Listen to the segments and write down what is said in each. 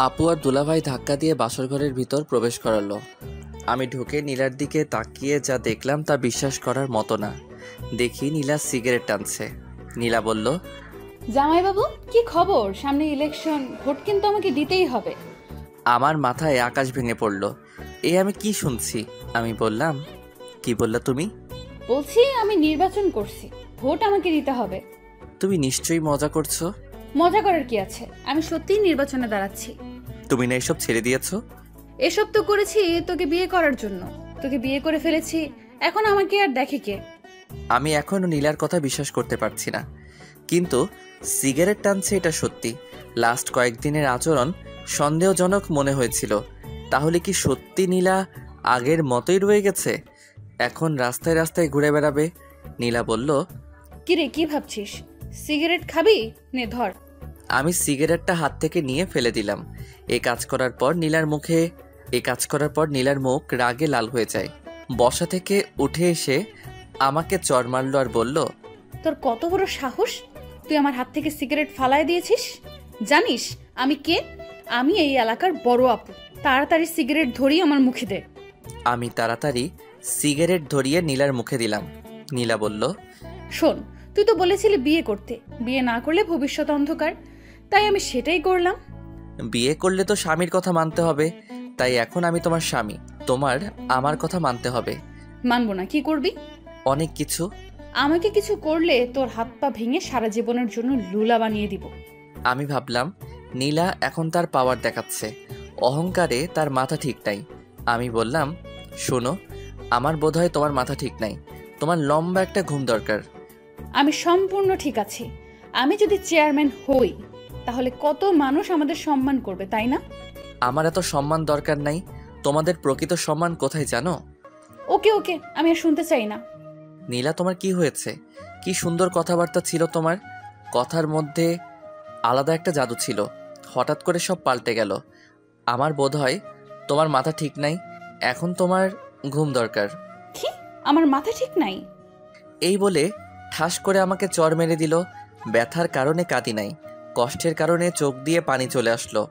আপু আর দুলাভাই ধাক্কা দিয়ে বাসর ঘরের ভিতর প্রবেশ করালো। আমি ঢুকে নীলার দিকে তাকিয়ে যা দেখলাম তা বিশ্বাস করার মতো না। দেখি নীলা সিগারেট টানছে। নীলা বলল, জামাইবাবু কি খবর? সামনে ইলেকশন, ভোট কিন্তু আমাকে দিতেই হবে। আমার মাথায় আকাশ ভেঙে পড়ল। আমি কি শুনছি? আমি বললাম, কি বললা তুমি? বলছি আমি নির্বাচন করছি, ভোট আমাকে দিতে হবে। তুমি নিশ্চয়ই মজা করছো। মজা করার কি আছে, আমি সত্যিই নির্বাচনে দাঁড়াচ্ছি। তুমি না এসব ছেড়ে দিয়েছো? এসব তো করেছি তোকে বিয়ে করার জন্য। তোকে বিয়ে করে ফেলেছি, এখন আমাকে আর দেখে কে? আমি এখনও নীলার কথা বিশ্বাস করতে পারছি না। কিন্তু সিগারেট টানছে এটা সত্যি। লাস্ট কয়েকদিনের আচরণ সন্দেহজনক মনে হয়েছিল। তাহলে কি সত্যি নীলা আগের মতোই রয়ে গেছে? এখন রাস্তায় রাস্তায় ঘুরে বেড়াবে? নীলা বলল, কিরে কি ভাবছিস? সিগারেট খাবি? নে ধর। আমি সিগারেটটা হাত থেকে নিয়ে ফেলে দিলাম। এই কাজ করার পর নীলার মুখ রাগে লাল হয়ে যায়। বসা থেকে উঠে এসে আমাকে চড় মারল আর বলল, তোর কত বড় সাহস, তুই আমার হাত থেকে সিগারেট ফালায় দিয়েছিস? জানিস আমি কে? আমি এই এলাকার বড় আপু। তাড়াতাড়ি সিগারেট ধরিয়ে আমার মুখে দে। আমি তাড়াতাড়ি সিগারেট ধরিয়ে নীলার মুখে দিলাম। নীলা বলল, শোন, তুই তো বলেছিলি বিয়ে করতে, বিয়ে না করলে ভবিষ্যৎ অন্ধকার, তাই আমি সেটাই করলাম। বিয়ে করলে তো স্বামীর কথা মানতে হবে, তাই এখন আমি তোমার স্বামী, তোমার আমার কথা মানতে হবে। মানবো না, কি করবি? অনেক কিছু। আমাকে কিছু করলে তোর হাত পা ভেঙে সারা জীবনের জন্য লুলা বানিয়ে দিব। আমি ভাবলাম নীলা এখন তার পাওয়ার দেখাচ্ছে, অহংকারে তার মাথা ঠিক নাই। আমি বললাম, শোনো, আমার বোধহয় তোমার মাথা ঠিক নাই, তোমার লম্বা একটা ঘুম দরকার। আমি সম্পূর্ণ ঠিক আছি। আমি যদি চেয়ারম্যান হই তাহলে কত মানুষ আমাদের সম্মান করবে, তাই না? আমার এত সম্মান দরকার নাই। তোমাদের প্রকৃত সম্মান কোথায় জানো? ওকে ওকে, আমি আর শুনতে চাই না। নীলা, তোমার কি হয়েছে? কি সুন্দর কথাবার্তা ছিল তোমার, কথার মধ্যে আলাদা একটা জাদু ছিল। হঠাৎ করে সব পাল্টে গেল। আমার বোধহয় তোমার মাথা ঠিক নাই, এখন তোমার ঘুম দরকার। কি? আমার মাথা ঠিক নাই? এই বলে ঠাস করে আমাকে চড় মেরে দিল। ব্যথার কারণে কাঁদি নাই, কষ্টের কারণে চোখ দিয়ে পানি চলে আসলো।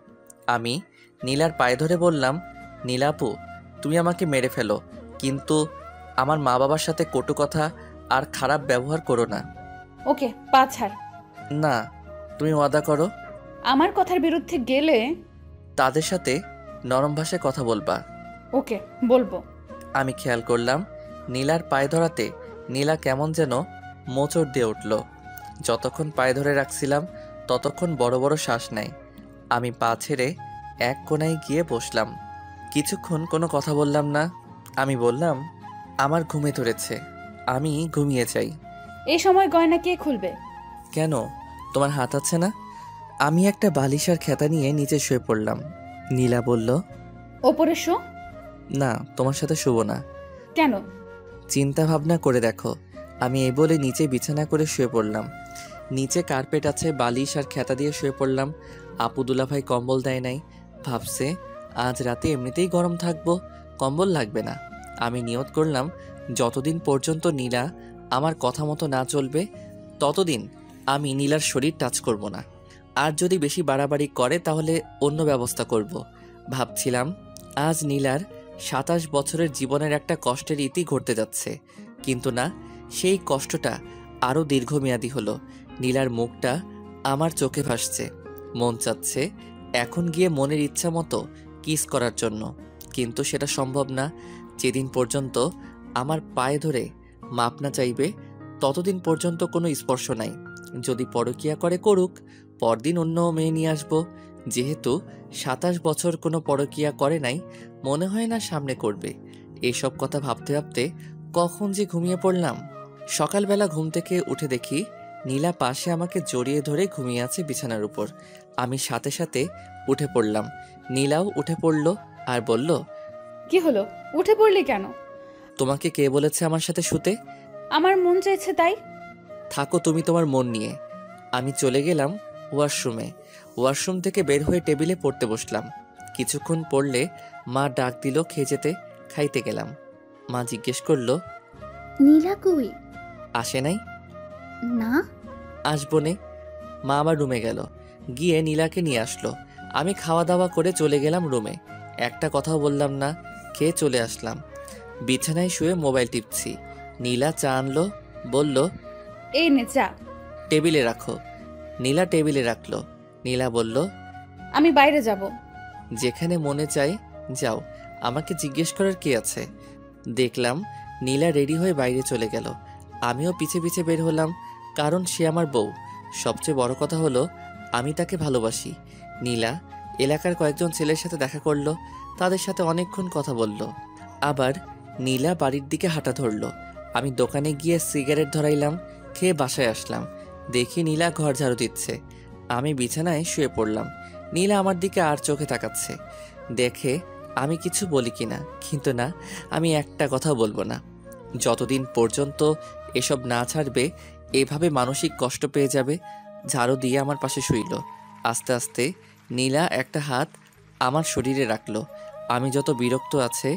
আমি নীলার পায়ে ধরে বললাম, নীলাপু, তুমি আমাকে মেরে ফেলো, কিন্তু আমার মা বাবার সাথে কটু কথা আর খারাপ ব্যবহার করো না। ওকে, পা ছাড়। না, তুমি ওয়াদা করো আমার কথার বিরুদ্ধে গেলে তাদের সাথে নরম ভাষায় কথা বলবা। ওকে, বলবো। আমি খেয়াল করলাম নীলার পায়ে ধরাতে নীলা কেমন যেন মোচড় দিয়ে উঠল। যতক্ষণ পায়ে ধরে রাখছিলাম ততক্ষণ বড় বড় শ্বাস নেয়। আমি পা ছেড়ে এক কোণায় গিয়ে বসলাম। কিছুক্ষণ কোনো কথা বললাম না। আমি বললাম, আমার ঘুমে ধরেছে, আমি ঘুমিয়ে যাই। এই সময় গয়না কে খুলবে? কেন, তোমার হাত আছে না? আমি একটা বালিশ আর খেতা নিয়ে নিচে শুয়ে পড়লাম। নীলা বলল, ওপরে শো। না, তোমার সাথে শুবো না। কেন? চিন্তা ভাবনা করে দেখো। আমি এই বলে নিচে বিছানা করে শুয়ে পড়লাম। নিচে কার্পেট আছে, বালিশ আর খেতা দিয়ে শুয়ে পড়লাম। আপু দুলাভাই কম্বল দেয় নাই। ভাবছে আজ রাতে এমনিতেই গরম থাকবো, কম্বল লাগবে না। আমি নিয়ত করলাম যতদিন পর্যন্ত নীলা আমার কথা মতো না চলবে ততদিন আমি নীলার শরীর টাচ করব না। আর যদি বেশি বাড়াবাড়ি করে তাহলে অন্য ব্যবস্থা করব। ভাবছিলাম আজ নীলার ২৭ বছরের জীবনের একটা কষ্টের ইতি ঘটতে যাচ্ছে, কিন্তু না, সেই কষ্টটা আরও দীর্ঘমেয়াদী হলো। নীলার মুখটা আমার চোখে ভাসছে। মন চাচ্ছে এখন গিয়ে মনের ইচ্ছা মতো কিস করার জন্য, কিন্তু সেটা সম্ভব না যেদিন পর্যন্ত আমার পায়ে ধরে মাপ না চাইবে। ততদিন পর্যন্ত কোনো স্পর্শ নাই। যদি পরকীয়া করে করুক, পরদিন অন্য মেয়ে নিয়ে আসবো। যেহেতু ২৭ বছর কোনো পরকীয়া করে নাই, মনে হয় না সামনে করবে। এসব কথা ভাবতে ভাবতে কখন যে ঘুমিয়ে পড়লাম। সকালবেলা ঘুম থেকে উঠে দেখি নীলা পাশে আমাকে জড়িয়ে ধরে ঘুমিয়ে আছে বিছানার উপর। আমি সাথে সাথে উঠে পড়লাম। নীলাও উঠে পড়ল আর বলল, কি হলো, উঠে পড়লি কেন? তোমাকে কে বলেছে আমার সাথে শুতে? আমার মন চাইছে তাই। থাকো তুমি তোমার মন নিয়ে। আমি চলে গেলাম ওয়াশরুমে। ওয়াশরুম থেকে বের হয়ে টেবিলে পড়তে বসলাম। কিছুক্ষণ পড়লে মা ডাক দিল খেয়ে যেতে। খাইতে গেলাম। মা জিজ্ঞেস করলো, নীলা কই? আসে নাই? না। আসবো নে। মা আমার রুমে গেল, গিয়ে নীলাকে নিয়ে আসলো। আমি খাওয়া দাওয়া করে চলে গেলাম রুমে। একটা কথাও বললাম না, খেয়ে চলে আসলাম। বিছানায় শুয়ে মোবাইল টিপছি। নীলা চা আনলো, বলল, এই নে চা। টেবিলে রাখো। নীলা টেবিলে রাখলো। নীলা বলল, আমি বাইরে যাব। যেখানে মনে চায় যাও, আমাকে জিজ্ঞেস করার কি আছে। দেখলাম নীলা রেডি হয়ে বাইরে চলে গেল। আমিও পিছে পিছে বের হলাম, কারণ সে আমার বউ। সবচেয়ে বড় কথা হলো আমি তাকে ভালোবাসি। নীলা এলাকার কয়েকজন ছেলের সাথে দেখা করলো, তাদের সাথে অনেকক্ষণ কথা বলল। আবার নীলা বাড়ির দিকে হাঁটা ধরলো। আমি দোকানে গিয়ে সিগারেট ধরাইলাম, খেয়ে বাসায় আসলাম। দেখি নীলা ঘর ঝাড়ু দিচ্ছে। আমি বিছানায় শুয়ে পড়লাম। নীলা আমার দিকে আর চোখে তাকাচ্ছে। দেখে আমি কিছু বলি কিনা, কিন্তু না, আমি একটা কথা বলবো না। যতদিন পর্যন্ত এসব না ছাড়বে, এভাবে মানসিক কষ্ট পেয়ে যাবে। ঝাড়ু দিয়ে আমার পাশে শুইল। আস্তে আস্তে নীলা একটা হাত আমার শরীরে রাখলো। আমি যত বিরক্ত আছে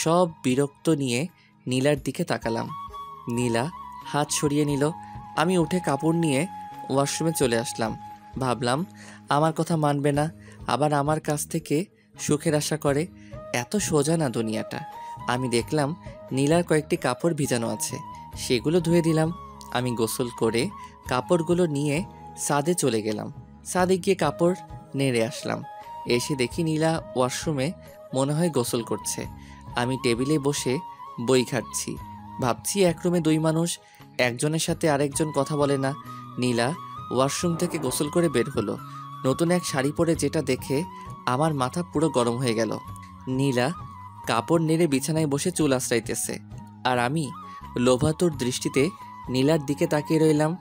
সব বিরক্ত নিয়ে নীলার দিকে তাকালাম। নীলা হাত সরিয়ে নিল। আমি উঠে কাপড় নিয়ে ওয়াশরুমে চলে আসলাম। ভাবলাম আমার কথা মানবে না, আবার আমার কাছ থেকে সুখের আশা করে। এত সোজা না দুনিয়াটা। আমি দেখলাম নীলার কয়েকটি কাপড় ভিজানো আছে, সেগুলো ধুয়ে দিলাম। আমি গোসল করে কাপড়গুলো নিয়ে ছাদে চলে গেলাম। ছাদে গিয়ে কাপড় নেড়ে আসলাম। এসে দেখি নীলা ওয়াশরুমে মনে হয় গোসল করছে। আমি টেবিলে বসে বই ঘাঁটছি। ভাবছি এক রুমে দুই মানুষ, একজনের সাথে আরেকজন কথা বলে না। নীলা ওয়াশরুম থেকে গোসল করে বের হলো। নতুন এক শাড়ি পরে, যেটা দেখে আমার মাথা পুরো গরম হয়ে গেল। নীলা কাপড় নেড়ে বিছানায় বসে চুল আঁচড়াইতেছে, আর আমি লোভাতুর দৃষ্টিতে নীলার দিকে তাকিয়ে রইলাম।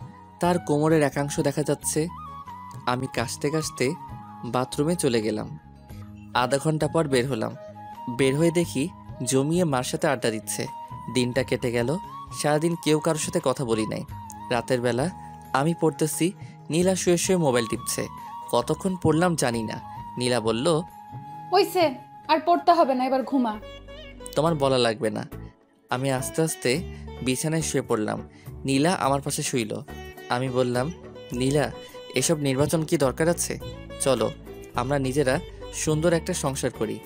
তার কোমরের একাংশ দেখা যাচ্ছে। আমি কাশতে কাশতে বাথরুমে চলে গেলাম। আধা ঘন্টা পর বের হলাম। বের হয়ে দেখি জমিয়ে মার সাথে আড্ডা দিচ্ছে। দিনটা কেটে গেল। সারাদিন কেউ কারোর সাথে কথা বলি নাই। রাতের বেলা আমি পড়তেছি, নীলা শুয়ে শুয়ে মোবাইল টিপছে। কতক্ষণ পড়লাম জানি না। নীলা বলল, হইছে, আর পড়তে হবে না, এবার ঘুমা। তোমার বলা লাগবে না। আমি আস্তে আস্তে বিছানায় শুয়ে পড়লাম। নীলা আমার পাশে শুইল। আমি বললাম, নীলা, এসব নির্বাচন কি দরকার আছে? চলো আমরা নিজেরা সুন্দর একটা সংসার করি।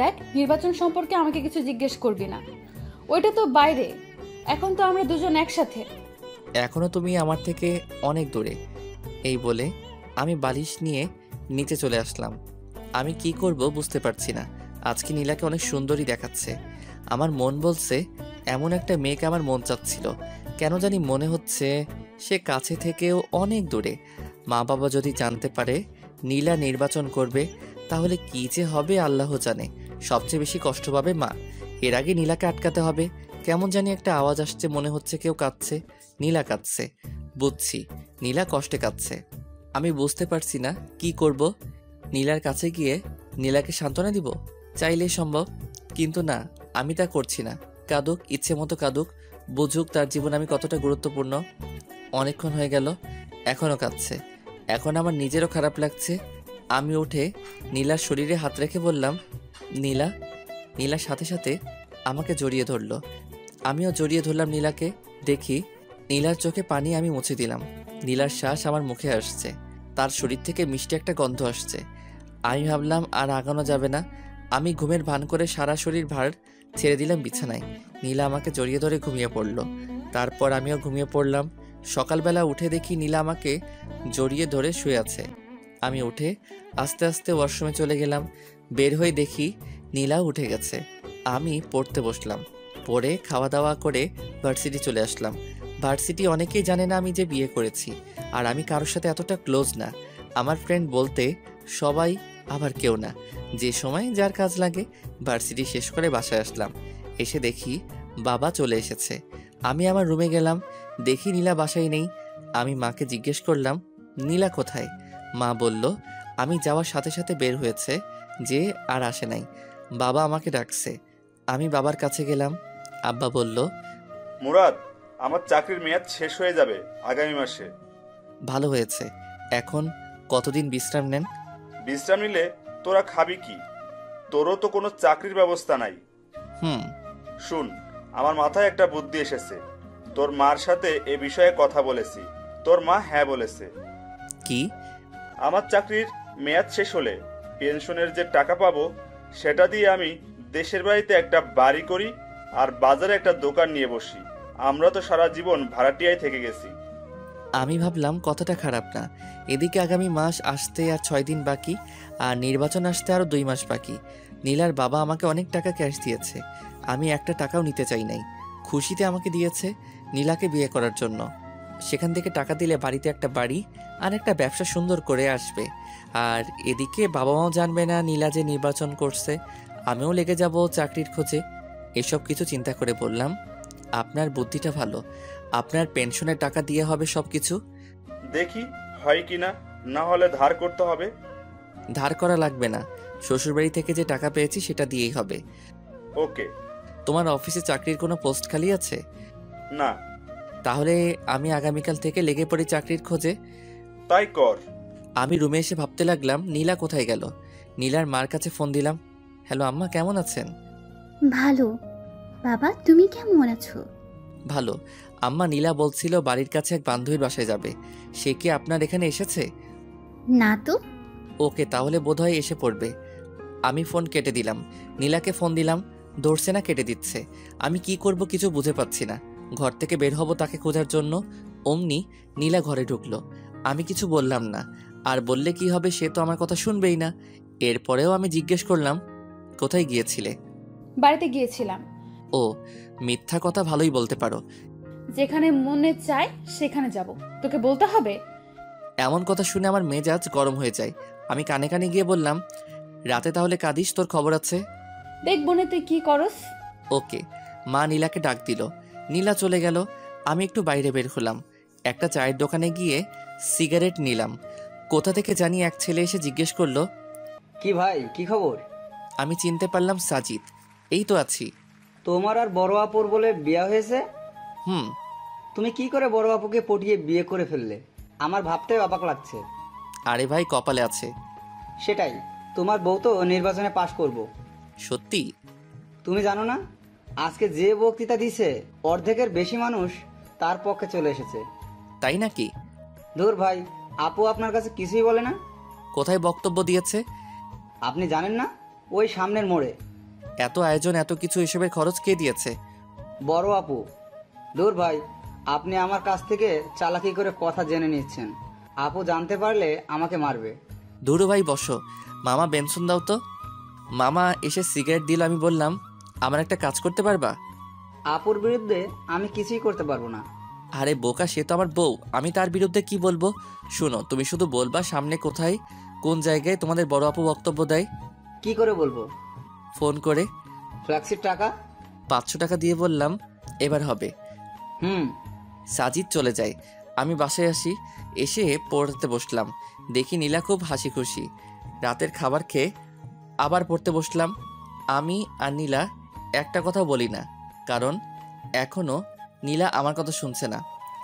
দেখ, নির্বাচন সম্পর্কে আমাকে কিছু জিজ্ঞেস করবি না, ওইটা তো বাইরে। এখন তো আমরা দুজন একসাথে। এখনো তুমি আমার থেকে অনেক দূরে। এই বলে আমি বালিশ নিয়ে নিচে চলে আসলাম। আমি কি করব বুঝতে পারছি না। আজকে নীলাকে অনেক সুন্দরী দেখাচ্ছে। আমার মন বলছে এমন একটা মেয়েকে আমার মন চাচ্ছিল। কেন জানি মনে হচ্ছে সে কাছে থেকেও অনেক দূরে। মা বাবা যদি জানতে পারে নীলা নির্বাচন করবে, তাহলে কি যে হবে আল্লাহ জানে। সবচেয়ে বেশি কষ্ট পাবে মা। এর আগে নীলাকে আটকাতে হবে। কেমন জানি একটা আওয়াজ আসছে, মনে হচ্ছে কেউ কাঁদছে। নীলা কাঁদছে, বুঝছি নীলা কষ্টে কাঁদছে। আমি বুঝতে পারছি না কি করব। নীলার কাছে গিয়ে নীলাকে সান্ত্বনা দিব, চাইলেই সম্ভব, কিন্তু না, আমি তা করছি না। কাঁদুক, ইচ্ছে মতো কাঁদুক, বুঝুক তার জীবন আমি কতটা গুরুত্বপূর্ণ। অনেকক্ষণ হয়ে গেল, এখনও কাঁদছে। এখন আমার নিজেরও খারাপ লাগছে। আমি উঠে নীলার শরীরে হাত রেখে বললাম, নীলা। নীলার সাথে সাথে আমাকে জড়িয়ে ধরলো। আমিও জড়িয়ে ধরলাম নীলাকে। দেখি নীলার চোখে পানি আমি মুছে দিলাম। নীলার শ্বাস আমার মুখে আসছে। তার শরীর থেকে মিষ্টি একটা গন্ধ আসছে। আমি ভাবলাম আর আগানো যাবে না। আমি ঘুমের ভান করে সারা শরীর ভার ছেড়ে দিলাম বিছানায়। নীলা আমাকে জড়িয়ে ধরে ঘুমিয়ে পড়ল। তারপর আমিও ঘুমিয়ে পড়লাম। সকালবেলা উঠে দেখি নীলা আমাকে জড়িয়ে ধরে শুয়ে আছে। আমি উঠে আস্তে আস্তে ওয়াশরুমে চলে গেলাম। বের হয়ে দেখি নীলা উঠে গেছে। আমি পড়তে বসলাম। পড়ে খাওয়া দাওয়া করে ভার্সিটি চলে আসলাম। ভার্সিটি অনেকেই জানে না আমি যে বিয়ে করেছি, আর আমি কারোর সাথে এতটা ক্লোজ না। আমার ফ্রেন্ড বলতে সবাই, আবার কেউ না। যে সময় যার কাজ লাগে। ভার্সিটি শেষ করে বাসায় আসলাম। এসে দেখি বাবা চলে এসেছে। আমি আমার রুমে গেলাম, দেখি নীলা বাসায় নেই। আমি মাকে জিজ্ঞেস করলাম, নীলা কোথায়? মা বলল আমি যাওয়ার সাথে সাথে বের হয়েছে, যে আর আসে নাই। বাবা আমাকে ডাকছে। আমি বাবার কাছে গেলাম। আব্বা বলল, মুরাদ, আমার চাকরির মেয়াদ শেষ হয়ে যাবে আগামী মাসে। ভালো হয়েছে। এখন কতদিন বিশ্রাম নেন? বিশ্রাম নিলে তোরা খাবি কি? তোরও তো কোনো চাকরির ব্যবস্থা নাই। শুন, আমার মাথায় একটা বুদ্ধি এসেছে। তোর মার সাথে এ বিষয়ে কথা বলেছি। তোর মা হ্যাঁ বলেছে। কি? আমার চাকরির মেয়াদ শেষ হলে পেনশনের যে টাকা পাবো সেটা দিয়ে আমি দেশের বাড়িতে একটা বাড়ি করি আর বাজারে একটা দোকান নিয়ে বসি। আমরা তো সারা জীবন ভাড়াটিয়ায় থেকে গেছি। আমি ভাবলাম কথাটা খারাপ না। এদিকে আগামী মাস আসতে আর 6 দিন বাকি, আর নির্বাচন আসতে আরও 2 মাস বাকি। নীলার বাবা আমাকে অনেক টাকা ক্যাশ দিয়েছে, আমি একটা টাকাও নিতে চাই নাই। খুশিতে আমাকে দিয়েছে নীলাকে বিয়ে করার জন্য। সেখান থেকে টাকা দিলে বাড়িতে একটা বাড়ি আর একটা ব্যবসা সুন্দর করে আসবে। আর এদিকে বাবা মাও জানবে না নীলা যে নির্বাচন করছে, আমিও লেগে যাব চাকরির খোঁজে। এসব কিছু চিন্তা করে বললাম, আপনার বুদ্ধিটা ভালো, আপনার পেনশনের টাকা দিয়ে হবে সব কিছু। দেখি হয় কিনা, না হলে ধার করতে হবে। ধার করা লাগবে না, শ্বশুরবাড়ি থেকে যে টাকা পেয়েছি সেটা দিয়েই হবে। ওকে। তোমার অফিসে চাকরির কোনো পোস্ট খালি আছে? না। তাহলে আমি আগামীকাল থেকে লেগে পড়ি চাকরির খোঁজে। তাই কর। আমি রুমে এসে ভাবতে লাগলাম নীলা কোথায় গেল। নীলার মার কাছে ফোন দিলাম। হ্যালো আম্মা, কেমন আছেন? ভালো। বাবা তুমি কেমন আছো? ভালো। আম্মা, নীলা বলছিল বাড়ির কাছে এক বান্ধবীর বাসায় যাবে, সে কি আপনার এখানে এসেছে? না তো। ওকে, তাহলে বোধহয় এসে পড়বে। আমি ফোন কেটে দিলাম। নীলাকে ফোন দিলাম, ধরছে না, কেটে দিচ্ছে। আমি কি করব কিছু বুঝে পাচ্ছি না। ঘর থেকে বের হব তাকে খোঁজার জন্য, অমনি নীলা ঘরে ঢুকলো। আমি কিছু বললাম না, আর বললে কি হবে, সে তো আমার কথা শুনবেই না। এরপরেও আমি জিজ্ঞেস করলাম, কোথায় গিয়েছিলে? বাড়িতে গিয়েছিলাম। ও, মিথ্যা কথা ভালোই বলতে পারো। যেখানে মনে চায় সেখানে যাব, তোকে বলতে হবে? এমন কথা শুনে আমার মেজাজ গরম হয়ে যায়। আমি কানে কানে গিয়ে বললাম, রাতে তাহলে কাঁদিস, তোর খবর আছে। দেখবো না তুই কি করস। ওকে। মা নীলাকে ডাক দিল। নীলা চলে গেল। আমি একটু বাইরে বের হলাম। একটা চায়ের দোকানে গিয়ে সিগারেট নিলাম। কোথা থেকে জানি এক ছেলে এসে জিজ্ঞেস করলো, কি ভাই, কি খবর? আমি চিনতে পারলাম সাজিদ। এই তো আছি। তোমার আর বড় আপুর বলে বিয়ে হয়েছে? হুম। তুমি কি করে বড় আপুকে পটিয়ে বিয়ে করে ফেললে? আমার ভাবতে অবাক লাগছে। আরে ভাই, কপালে আছে। সেটাই, তোমার বউ তো নির্বাচনে পাশ করব। সত্যি? তুমি জানো না, আজকে যে বক্তৃতা দিছে অর্ধেকের বেশি মানুষ তার পক্ষে চলে এসেছে। তাই নাকি? ধুর ভাই, আপু আপনার কাছে কিছুই বলে না? কোথায় বক্তব্য দিয়েছে? আপনি জানেন না, ওই সামনের মোড়ে। এত আয়োজন, এত কিছু, এসবের খরচ কে দিয়েছে? বড় আপু। ধুর ভাই, আপনি আমার কাছ থেকে চালাকি করে কথা জেনে নিচ্ছেন। আপু জানতে পারলে আমাকে মারবে। ধুরু ভাই বসো। মামা বেনসন দাও তো। মামা এসে সিগারেট দিল। আমি বললাম, আমার একটা কাজ করতে পারবা? আপুর বিরুদ্ধে আমি কিছুই করতে পারবো না। আরে বোকা, সে তো আমার বউ, আমি তার বিরুদ্ধে কি বলবো? শোনো, তুমি শুধু বলবা সামনে কোথায়, কোন জায়গায় তোমাদের বড় আপু বক্তব্য দেয়। কি করে বলবো? ফোন করে। ফ্ল্যাক্সির টাকা? 500 টাকা দিয়ে বললাম, এবার হবে। সাজিদ চলে যায়। আমি বাসায় আসি। এসে পড়তে বসলাম। দেখি নীলা খুব হাসি খুশি। রাতের খাবার খেয়ে আবার পড়তে বসলাম। আমি আর নীলা একটা কথা বলি না, কারণ এখনও নীলা আমার কথা শুনছে না।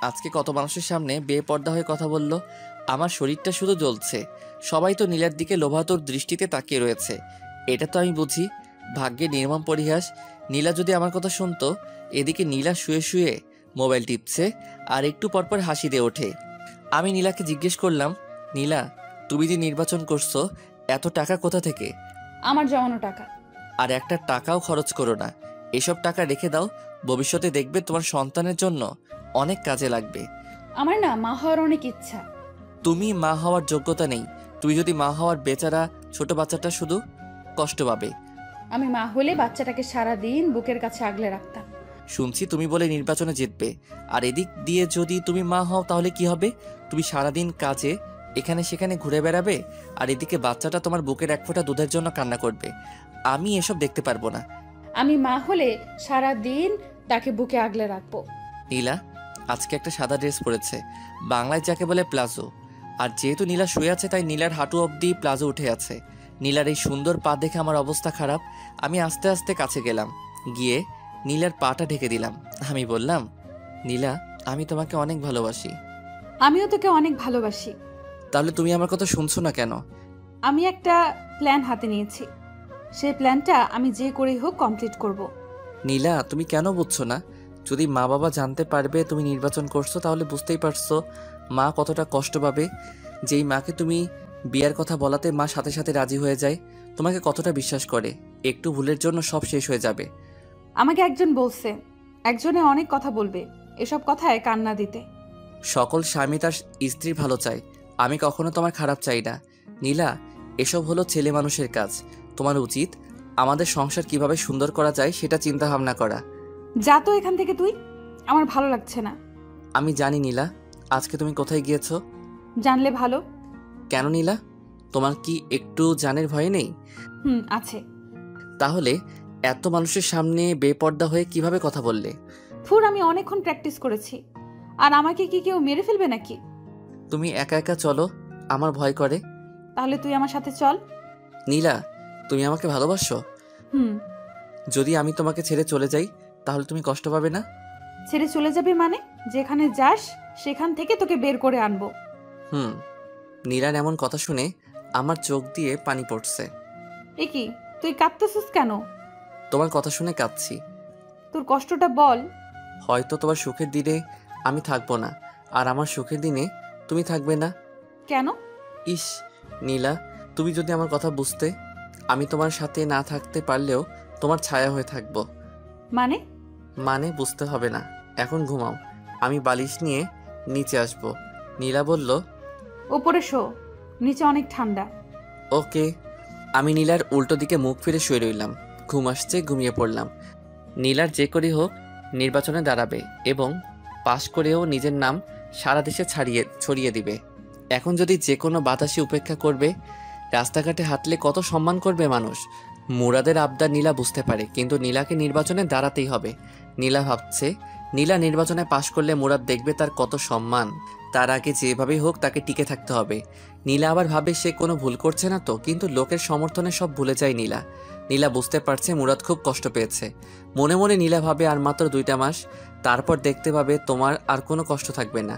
আজকে কত মানুষের সামনে বেপর্দা হয়ে কথা বলল। আমার শরীরটা শুধু জ্বলছে। সবাই তো নীলার দিকে লোভাতুর দৃষ্টিতে তাকিয়ে রয়েছে। এটা তো আমি বুঝি। ভাগ্যে নির্মম পরিহাস, নীলা যদি আমার কথা শুনতো। এদিকে নীলা শুয়ে শুয়ে মোবাইল টিপছে আর একটু পরপর হাসি দিয়ে ওঠে। আমি নীলাকে জিজ্ঞেস করলাম, নীলা, তুমি যে নির্বাচন করছো, এত টাকা কোথা থেকে? আমার জমানো টাকা। আর একটা টাকাও খরচ করো না, এসব টাকা রেখে দাও। ভবিষ্যতে দেখবে তোমার সন্তানের জন্য অনেক কাজে লাগবে। আমার না মা হওয়ার অনেক ইচ্ছা। তুমি মা হওয়ার যোগ্যতা নেই। তুই যদি মা হওয়ার, বেচারা ছোট বাচ্চাটা শুধু কষ্ট পাবে। আমি মা হলে বাচ্চাটাকে সারা দিন বুকের কাছে আগলে রাখতাম। শুনছি তুমি বলে নির্বাচনে জিতবে, আর এদিক দিয়ে যদি তুমি মা হও তাহলে কি হবে? তুমি সারাদিন কাজে এখানে সেখানে ঘুরে বেড়াবে, আর এদিকে বাচ্চাটা তোমার বুকের এক ফোঁটা দুধের জন্য কান্না করবে। আমি এসব দেখতে পারবো না। আমি মা হলে সারা দিন তাকে বুকে আগলে রাখবো। নীলা আজকে একটা সাদা ড্রেস পরেছে, বাংলায় যাকে বলে প্লাজো। আর যেহেতু নীলা শুয়ে আছে, তাই নীলার হাঁটু অবধি প্লাজো উঠে আছে। নীলার এই সুন্দর পা দেখে আমার অবস্থা খারাপ। আমি আস্তে আস্তে কাছে গেলাম, গিয়ে নীলার পাটা ঢেকে দিলাম। আমি বললাম, নীলা, আমি তোমাকে অনেক ভালোবাসি। আমিও তোকে অনেক ভালোবাসি। তাহলে তুমি আমার কথা শুনছো না কেন? আমি একটা প্ল্যান হাতে নিয়েছি, সেই প্ল্যানটা আমি যে করেই হোক কমপ্লিট করব। নীলা, তুমি কেন বুঝছো না? যদি মা বাবা জানতে পারবে তুমি নির্বাচন করছো, তাহলে বুঝতেই পারছো মা কতটা কষ্ট পাবে। যেই মাকে তুমি বিয়ার কথা বলাতে মা সাথে সাথে রাজি হয়ে যায়। তোমাকে কতটা বিশ্বাস করে, একটু ভুলের জন্য সব শেষ হয়ে যাবে। আমাকে একজন বলছে একজনে অনেক কথা বলবে, এসব কথায় কান্না দিতে। সকল স্বামী তার স্ত্রীর ভালো চায়, আমি কখনো তোমার খারাপ চাই না। নীলা, এসব হলো ছেলে মানুষের কাজ। তোমার উচিত আমাদের সংসার কিভাবে সুন্দর করা যায় সেটা চিন্তা ভাবনা করা। যা তো এখান থেকে তুই, আমার ভালো লাগছে না। আমি জানি নীলা, আজকে তুমি কোথায় গিয়েছো। জানলে ভালো। কেন নীলা, তোমার কি একটু জানের ভয় নেই? আছে। তাহলে এত মানুষের সামনে বেপর্দা হয়ে কিভাবে কথা বললে? আমি অনেকক্ষণ প্র্যাকটিস করেছি। আর আমাকে কি কেউ মেরে ফেলবে নাকি? তুমি একা একা চলো, আমার ভয় করে। তাহলে তুই আমার সাথে চল। নীলা, তুমি আমাকে ভালোবাসো? যদি আমি তোমাকে ছেড়ে চলে যাই তাহলে তুমি কষ্ট পাবে না? ছেড়ে চলে যাবি মানে? যেখানে যাস সেখান থেকে তোকে বের করে আনবো। নীলার এমন কথা শুনে আমার চোখ দিয়ে পানি পড়ছে। এ কি, তুই কাঁদতেছিস কেন? তোমার কথা শুনে কাঁদছি। তোর কষ্টটা বল। হয়তো তোমার সুখের দিনে আমি থাকবো না, আর আমার সুখের দিনে তুমি থাকবে না। কেন? ইস নীলা, তুমি যদি আমার কথা বুঝতে, আমি তোমার সাথে না থাকতে পারলেও তোমার ছায়া হয়ে থাকবো। মানে বুঝতে হবে না, এখন ঘুমাও, আমি বালিশ নিয়ে নিচে আসবো। নীলা বলল, ওপরে শো, নিচে অনেক ঠান্ডা। ওকে। আমি নীলার উল্টো দিকে মুখ ফিরে শুয়ে রইলাম। ঘুম আসছে, ঘুমিয়ে পড়লাম। নীলার যে করেই হোক নির্বাচনে দাঁড়াবে এবং পাশ করেও নিজের নাম সারা দেশে ছড়িয়ে দিবে। এখন যদি যে কোনো বাতাসে উপেক্ষা করবে, রাস্তাঘাটে হাঁটলে কত সম্মান করবে মানুষ। মুরাদের আবদার নীলা বুঝতে পারে, কিন্তু নীলাকে নির্বাচনে দাঁড়াতেই হবে। নীলা ভাবছে, নীলা নির্বাচনে পাশ করলে মুরাদ দেখবে তার কত সম্মান। তার আগে যেভাবেই হোক তাকে টিকে থাকতে হবে। নীলা আবার ভাবে সে কোনো ভুল করছে না তো, কিন্তু লোকের সমর্থনে সব ভুলে যায় নীলা। নীলা বুঝতে পারছে মুরাদ খুব কষ্ট পেয়েছে। মনে মনে নীলা ভাবে আর মাত্র 2টা মাস, তারপর দেখতে পাবে তোমার আর কোনো কষ্ট থাকবে না।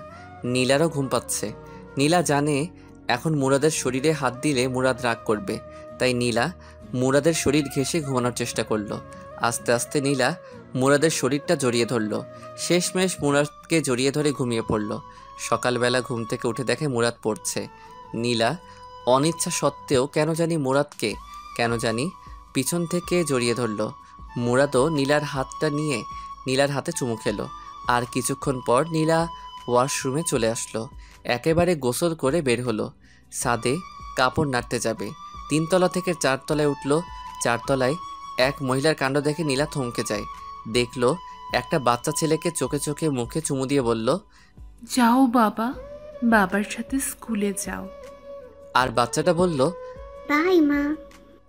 নীলারও ঘুম পাচ্ছে। নীলা জানে এখন মুরাদের শরীরে হাত দিলে মুরাদ রাগ করবে, তাই নীলা মুরাদের শরীর ঘেঁষে ঘুমানোর চেষ্টা করলো। আস্তে আস্তে নীলা মুরাদের শরীরটা জড়িয়ে ধরলো। শেষমেশ মুরাদকে জড়িয়ে ধরে ঘুমিয়ে পড়লো। সকালবেলা ঘুম থেকে উঠে দেখে মুরাদ পড়ছে। নীলা অনিচ্ছা সত্ত্বেও কেন জানি পিছন থেকে জড়িয়ে ধরলো। মুরাদও নীলার হাতটা নিয়ে নীলার হাতে চুমু খেলো। আর কিছুক্ষণ পর নীলা ওয়াশরুমে চলে আসলো। একেবারে গোসল করে বের হলো। ছাদে কাপড় নাড়তে যাবে। 3 তলা থেকে 4 তলায় উঠলো। 4 তলায় এক মহিলার কাণ্ড দেখে নীলা থমকে যায়। দেখলো একটা বাচ্চা ছেলেকে চোখে চোখে মুখে চুমু দিয়ে বলল, যাও বাবা, বাবার সাথে স্কুলে যাও। আর বাচ্চাটা বলল, বাই মা।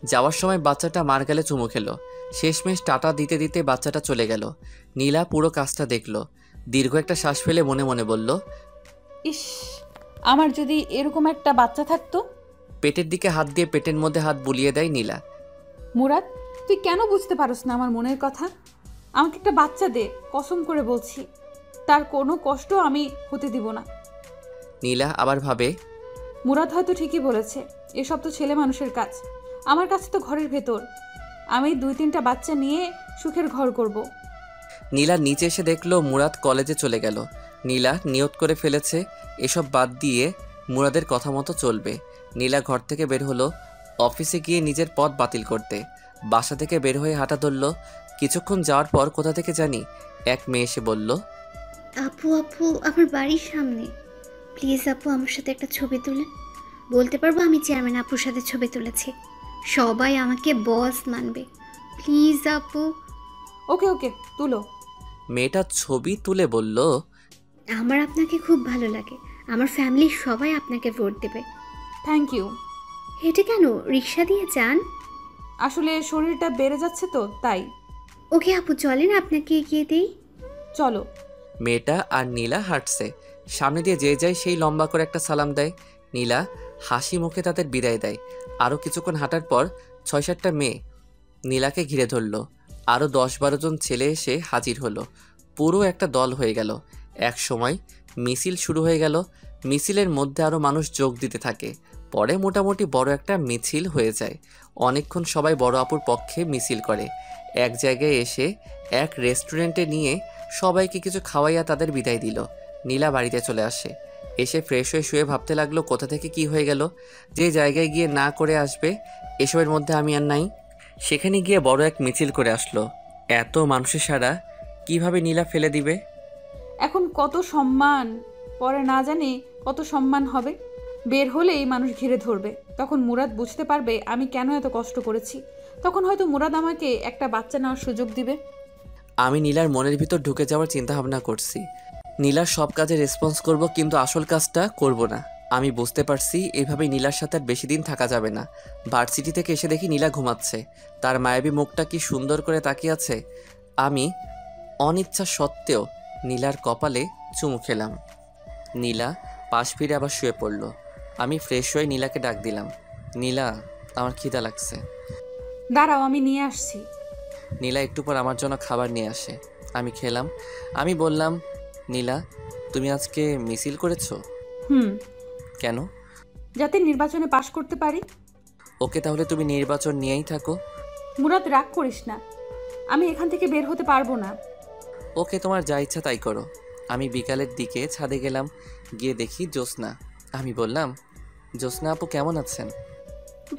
যাওয়ার সময় বাচ্চাটা মার গালে চুমু খেলো। শেষমেশ টাটা দিতে দিতে বাচ্চাটা চলে গেল। নীলা পুরো কাজটা দেখলো। দীর্ঘ একটা শ্বাস ফেলে মনে মনে বলল, ইস, আমার যদি এরকম একটা বাচ্চা থাকতো। পেটের দিকে হাত দিয়ে পেটের মধ্যে হাত বুলিয়ে দেয় নীলা। মুরাদ, তুই কেন বুঝতে পারস না আমার মনের কথা? আমাকে একটা বাচ্চা দে, কসম করে বলছি, তার কোনো কষ্ট আমি হতে দিব না। নীলা আবার ভাবে, মুরাদ হয়তো ঠিকই বলেছে, এসব তো ছেলে মানুষের কাজ। আমার কাছে তো ঘরের ভেতর, আমি 2-3টা বাচ্চা নিয়ে সুখের ঘর করব। নীলা নিচে এসে দেখলো মুরাদ কলেজে চলে গেল। নীলা নিয়ত করে ফেলেছে এসব বাদ দিয়ে মুরাদের কথা মতো চলবে। নীলা ঘর থেকে বের হলো অফিসে গিয়ে নিজের পদ বাতিল করতে। বাসা থেকে বের হয়ে হাঁটা ধরল। কিছুক্ষণ যাওয়ার পর কোথা থেকে জানি এক মেয়ে এসে বলল, আপু আমার বাড়ির সামনে, প্লিজ আপু আমার সাথে একটা ছবি তুলেন। বলতে পারবো আমি চেয়ারম্যান আপুর সাথে ছবি তুলেছি, সবাই আমাকে বস মানবে। প্লিজ আপু। ওকে তুলো। মেয়েটা ছবি তুলে বলল, আমার আপনাকে খুব ভালো লাগে, আমার ফ্যামিলির সবাই আপনাকে ভোট দেবে। Thank you. হেঁটে কেন, রিক্সা দিয়ে যান? আসলে শরীরটা বেড়ে যাচ্ছে তো তাই। ওকে আপু চলেন আপনাকে এগিয়ে দিই। চলো। মেয়েটা আর নীলা হাঁটছে। সামনে দিয়ে যে যায় সেই লম্বা করে একটা সালাম দেয়। নীলা হাসি মুখে তাদের বিদায় দেয়। আরও কিছুক্ষণ হাঁটার পর 6-7টা মেয়ে নীলাকে ঘিরে ধরল। আরও 10-12 জন ছেলে এসে হাজির হলো। পুরো একটা দল হয়ে গেল। এক সময় মিছিল শুরু হয়ে গেল। মিছিলের মধ্যে আরও মানুষ যোগ দিতে থাকে। পরে মোটামুটি বড় একটা মিছিল হয়ে যায়। অনেকক্ষণ সবাই বড় আপুর পক্ষে মিছিল করে। এক জায়গায় এসে এক রেস্টুরেন্টে নিয়ে সবাইকে কিছু খাওয়াইয়া তাদের বিদায় দিল। নীলা বাড়িতে চলে আসে। এসে ফ্রেশ হয়ে শুয়ে ভাবতে লাগলো কোথা থেকে কি হয়ে গেল। যে জায়গায় গিয়ে না করে আসবে এসবের মধ্যে আমি আর নাই, সেখানে গিয়ে বড় এক মিছিল করে আসলো। এত মানুষের সারা কিভাবে নীলা ফেলে দিবে? এখন কত সম্মান, পরে না জানি কত সম্মান হবে। বের হলেই মানুষ ঘিরে ধরবে, তখন মুরাদ বুঝতে পারবে আমি কেন এত কষ্ট করেছি। তখন হয়তো মুরাদ আমাকে একটা বাচ্চা নেওয়ার সুযোগ দিবে। আমি নীলার মনের ভিতর ঢুকে যাওয়ার চিন্তা ভাবনা করছি। নীলার সব কাজে রেসপন্স করব, কিন্তু আসল কাজটা করব না। আমি বুঝতে পারছি এইভাবেই নীলার সাথে আর বেশি দিন থাকা যাবে না। ভার্সিটি থেকে এসে দেখি নীলা ঘুমাচ্ছে, তার মায়াবী মুখটা কি সুন্দর করে তাকিয়ে আছে। আমি অনিচ্ছা সত্ত্বেও নীলার কপালে চুমু খেলাম। নীলা পাশ ফিরে আবার শুয়ে পড়ল। আমি ফ্রেশ হয়ে নীলাকে ডাক দিলাম, নীলা আমার খিদা লাগছে। দাঁড়াও, আমি নিয়ে আসছি। নীলা একটু পর আমার জন্য খাবার নিয়ে আসে, আমি খেলাম। আমি বললাম, নীলা তুমি আজকে মিছিল করেছো? কেন? যাতে নির্বাচনে পাশ করতে পারি। ওকে, তাহলে তুমি নির্বাচন নিয়েই থাকো। মুরাদ, রাগ করিস না, আমি এখান থেকে বের হতে পারবো না। ওকে, তোমার যা ইচ্ছা তাই করো। আমি বিকালের দিকে ছাদে গেলাম, গিয়ে দেখি জ্যোৎস্না। আমি বললাম, জ্যোৎস্না আপু কেমন আছেন?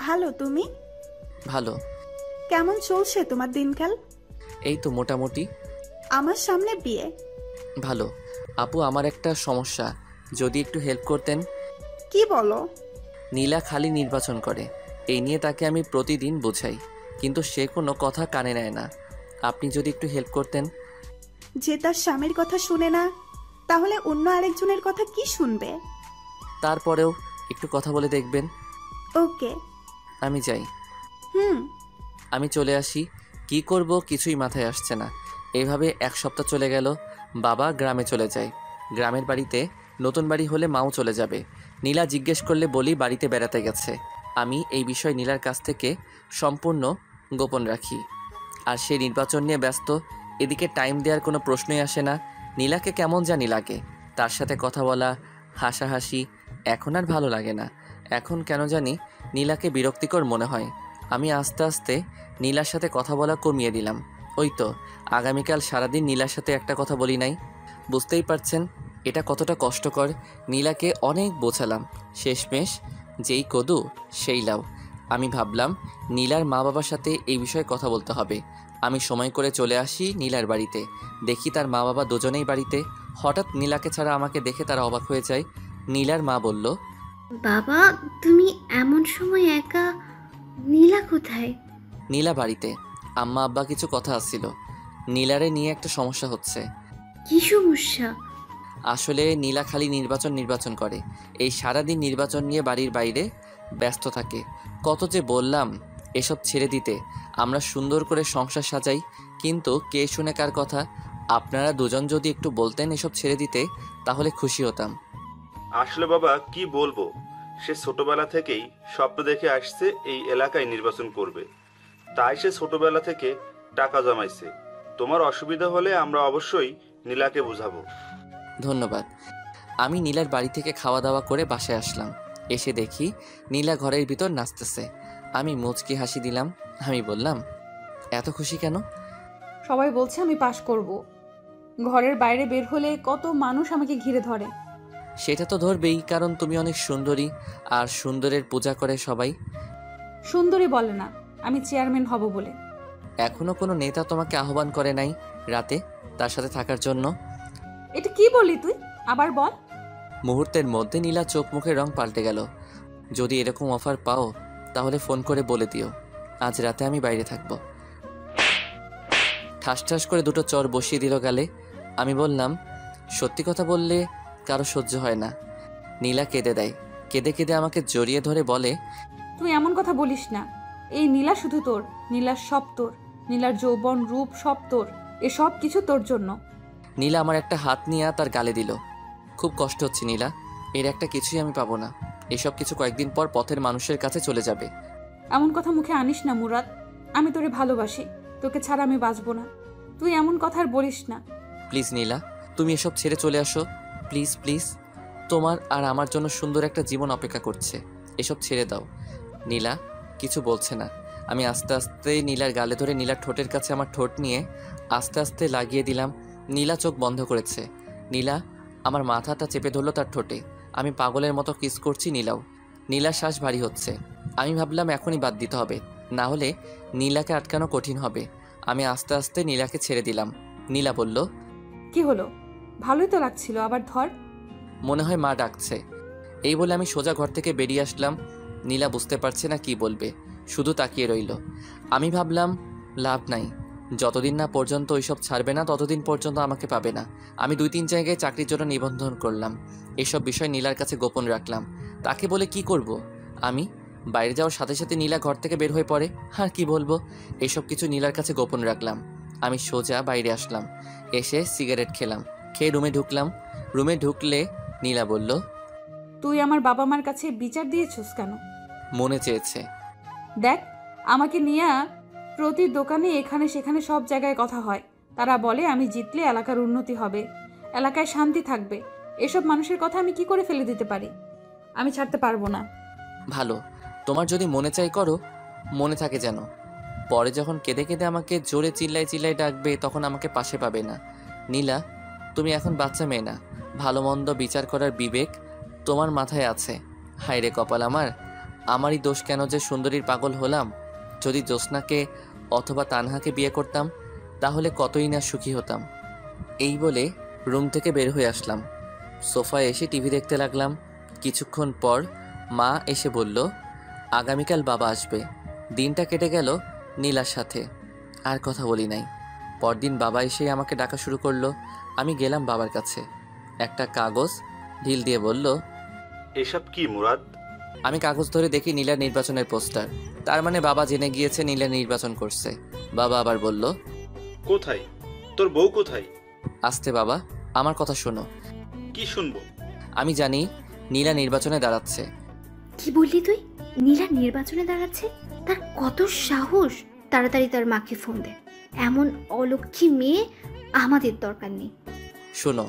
ভালো, তুমি? ভালো। কেমন চলছে তোমার দিনকাল? এই তো মোটামুটি। আমার সামনে বিয়ে। ভালো। আপু আমার একটা সমস্যা, যদি একটু হেল্প করতেন। কি বলো? নীলা খালি নির্বাচন করে, এই নিয়ে তাকে আমি প্রতিদিন বোঝাই, কিন্তু সে কোনো কথা কানে নেয় না। আপনি যদি একটু হেল্প করতেন। যে তার স্বামীর কথা শুনে না, তাহলে অন্য আরেকজনের কথা কি শুনবে? তারপরেও একটু কথা বলে দেখবেন। ওকে। আমি যাই। আমি চলে আসি। কি করব কিছুই মাথায় আসছে না। এইভাবে এক সপ্তাহ চলে গেল। বাবা গ্রামে চলে যায়। গ্রামের বাড়িতে নতুন বাড়ি হলে মাও চলে যাবে। নীলা জিজ্ঞেস করলে বলি বাড়িতে বেড়াতে গেছে। আমি এই বিষয় নীলার কাছ থেকে সম্পূর্ণ গোপন রাখি। আর সে নির্বাচন নিয়ে ব্যস্ত, এদিকে টাইম দেওয়ার কোনো প্রশ্নই আসে না। নীলাকে কেমন জানি লাগে, তার সাথে কথা বলা, হাসাহাসি এখন আর ভালো লাগে না। এখন কেন জানি নীলাকে বিরক্তিকর মনে হয়। আমি আস্তে আস্তে নীলার সাথে কথা বলা কমিয়ে দিলাম। ওই তো আগামীকাল সারাদিন নীলার সাথে একটা কথা বলি নাই। বুঝতেই পারছেন এটা কতটা কষ্টকর। নীলাকে অনেক বোঝালাম, শেষমেশ যেই কদু সেই লাউ। আমি ভাবলাম নীলার মা বাবার সাথে এই বিষয়ে কথা বলতে হবে। আমি সময় করে চলে আসি নীলার বাড়িতে। দেখি তার মা বাবা দুজনেই বাড়িতে। হঠাৎ নীলাকে ছাড়া আমাকে দেখে তারা অবাক হয়ে যায়। নীলার মা বলল, বাবা তুমি এমন সময় একা? নীলা কোথায়? নীলা বাড়িতে, আম্মা আব্বা কিছু কথা আসছিল। নীলারে নিয়ে একটা সমস্যা হচ্ছে। কি সমস্যা? আসলে নীলা খালি নির্বাচন করে। এই সারাদিন নির্বাচন নিয়ে বাড়ির বাইরে ব্যস্ত থাকে। কত যে বললাম এসব ছেড়ে দিতে, আমরা সুন্দর করে সংসার সাজাই, কিন্তু কে শুনে কার কথা। আপনারা দুজন যদি একটু বলতেন এসব ছেড়ে দিতে, তাহলে খুশি হতাম। আসলে বাবা কি বলবো, সে ছোটবেলা থেকেই স্বপ্ন দেখে আসছে এই এলাকায় নির্বাচন করবে, তাই সে ছোটবেলা থেকে টাকা জমাইছে। তোমার অসুবিধা হলে আমরা অবশ্যই নীলাকে বুঝাবো। ধন্যবাদ। আমি নীলার বাড়ি থেকে খাওয়া দাওয়া করে বাসায় আসলাম। এসে দেখি নীলা ঘরের ভিতর নাচতেছে। আমি মুচকি হাসি দিলাম। আমি বললাম, এত খুশি কেন? সবাই বলছে আমি পাশ করব। ঘরের বাইরে বের হলে কত মানুষ আমাকে ঘিরে ধরে। সেটা তো ধরবেই, কারণ তুমি অনেক সুন্দরী, আর সুন্দরের পূজা করে সবাই। সুন্দরী বলে না, আমি চেয়ারম্যান হব বলে। এখনো কোনো নেতা তোমাকে আহ্বান করে নাই রাতে তার সাথে থাকার জন্য? এটা কি বললি তুই? আবার বল। মুহূর্তের মধ্যে নীলা চোখ মুখের রং পাল্টে গেল। যদি এরকম অফার পাও তাহলে ফোন করে বলে দিও, আজ রাতে আমি বাইরে থাকব। ঠাস ঠাস করে দুটো চর বসিয়ে দিল গালে। আমি বললাম, সত্যি কথা বললে কারো সহ্য হয় না। নীলা কেঁদে দেয়। কেঁদে কেঁদে আমাকে জড়িয়ে ধরে বলে, তুই এমন কথা বলিস না। এই নীলা শুধু তোর, নীলার সব তোর, নীলার যৌবন রূপ সব তোর, এসব কিছু তোর জন্য। নীলা আমার একটা হাত নিয়ে তার গালে দিল। খুব কষ্ট হচ্ছে নীলা, এর একটা কিছুই আমি পাবো না। এসব কিছু কয়েকদিন পর পথের মানুষের কাছে চলে যাবে। এমন কথা মুখে আনিস না মুরাদ, আমি তোরে ভালোবাসি, তোকে ছাড়া আমি বাঁচবো না। তুই এমন কথা আর বলিস না। প্লিজ নীলা, তুমি এসব ছেড়ে চলে আসো, প্লিজ প্লিজ। তোমার আর আমার জন্য সুন্দর একটা জীবন অপেক্ষা করছে, এসব ছেড়ে দাও। নীলা কিছু বলছে না। আমি আস্তে আস্তে নীলার গালে ধরে নীলার ঠোঁটের কাছে আমার ঠোঁট নিয়ে আস্তে আস্তে লাগিয়ে দিলাম। নীলা চোখ বন্ধ করেছে। নীলা আমার মাথাটা চেপে ধরলো তার ঠোঁটে। আমি পাগলের মতো কিস করছি নীলাও। নীলার শ্বাস ভারী হচ্ছে। আমি ভাবলাম এখনই বাদ দিতে হবে, না হলে নীলাকে আটকানো কঠিন হবে। আমি আস্তে আস্তে নীলাকে ছেড়ে দিলাম। নীলা বলল, কি হলো? ভালোই তো লাগছিল, আবার ধর। মনে হয় মা ডাকছে। এই বলে আমি সোজা ঘর থেকে বেরিয়ে আসলাম। নীলা বুঝতে পারছে না কি বলবে, শুধু তাকিয়ে রইল। আমি ভাবলাম লাভ নাই, যতদিন না পর্যন্ত ওইসব ছাড়বে না ততদিন পর্যন্ত আমাকে পাবে না। আমি 2-3 জায়গায় চাকরির জন্য নিবন্ধন করলাম। এইসব বিষয় নীলার কাছে গোপন রাখলাম। তাকে বলে কি করব? আমি বাইরে যাওয়ার সাথে সাথে নীলা ঘর থেকে বের হয়ে পড়ে। আর কি বলবো, এইসব কিছু নীলার কাছে গোপন রাখলাম। আমি সোজা বাইরে আসলাম, এসে সিগারেট খেলাম, খেয়ে রুমে ঢুকলাম। রুমে ঢুকলে নীলা বলল, তুই আমার বাবা মার কাছে বিচার দিয়েছিস কেন? মনে চেয়েছে। দেখ, আমাকে নিয়ে প্রতি দোকানে এখানে সেখানে সব জায়গায় কথা হয়। তারা বলে আমি জিতলে এলাকার উন্নতি হবে, এলাকায় শান্তি থাকবে। এসব মানুষের কথা আমি কি করে ফেলে দিতে পারি? আমি ছাড়তে পারবো না। ভালো, তোমার যদি মনে চাই করো, মনে থাকে যেন। পরে যখন কেঁদে কেঁদে আমাকে জোরে চিল্লাই চিল্লাই ডাকবে তখন আমাকে পাশে পাবে না। নীলা, তুমি এখন বাচ্চা মেয়ে না, ভালো মন্দ বিচার করার বিবেক তোমার মাথায় আছে। হায় রে কপাল আমার, আমারই দোষ কেন যে সুন্দরীর পাগল হলাম। যদি জ্যোৎস্নাকে অথবা তানহাকে বিয়ে করতাম তাহলে কতই না সুখী হতাম। এই বলে রুম থেকে বের হয়ে আসলাম। সোফায় এসে টিভি দেখতে লাগলাম। কিছুক্ষণ পর মা এসে বলল, আগামীকাল বাবা আসবে। দিনটা কেটে গেল নীলার সাথে, আর কথা বলি নাই। পরদিন বাবা এসে আমাকে ডাকা শুরু করলো। আমি গেলাম বাবার কাছে। একটা কাগজ ঢিল দিয়ে বলল, এসব কি মুরাদ? আমি কাগজ ধরে দেখি নীলার নির্বাচনের পোস্টার। তার মানে বাবা জেনে গিয়েছে নীলা নির্বাচন করছে। বাবা আবার বলল, কোথায়? তোর বউ কোথায়? আস্তে বাবা, আমার কথা শোনো। কি শুনবো? আমি জানি নীলা নির্বাচনে দাঁড়াচ্ছে। কি বললি তুই? নীলা নির্বাচনে দাঁড়াচ্ছে? তার কত সাহস! তাড়াতাড়ি তার মাকে ফোন দে। এমন অলক্ষী মেয়ে আমাদের দরকার নেই। শোনো,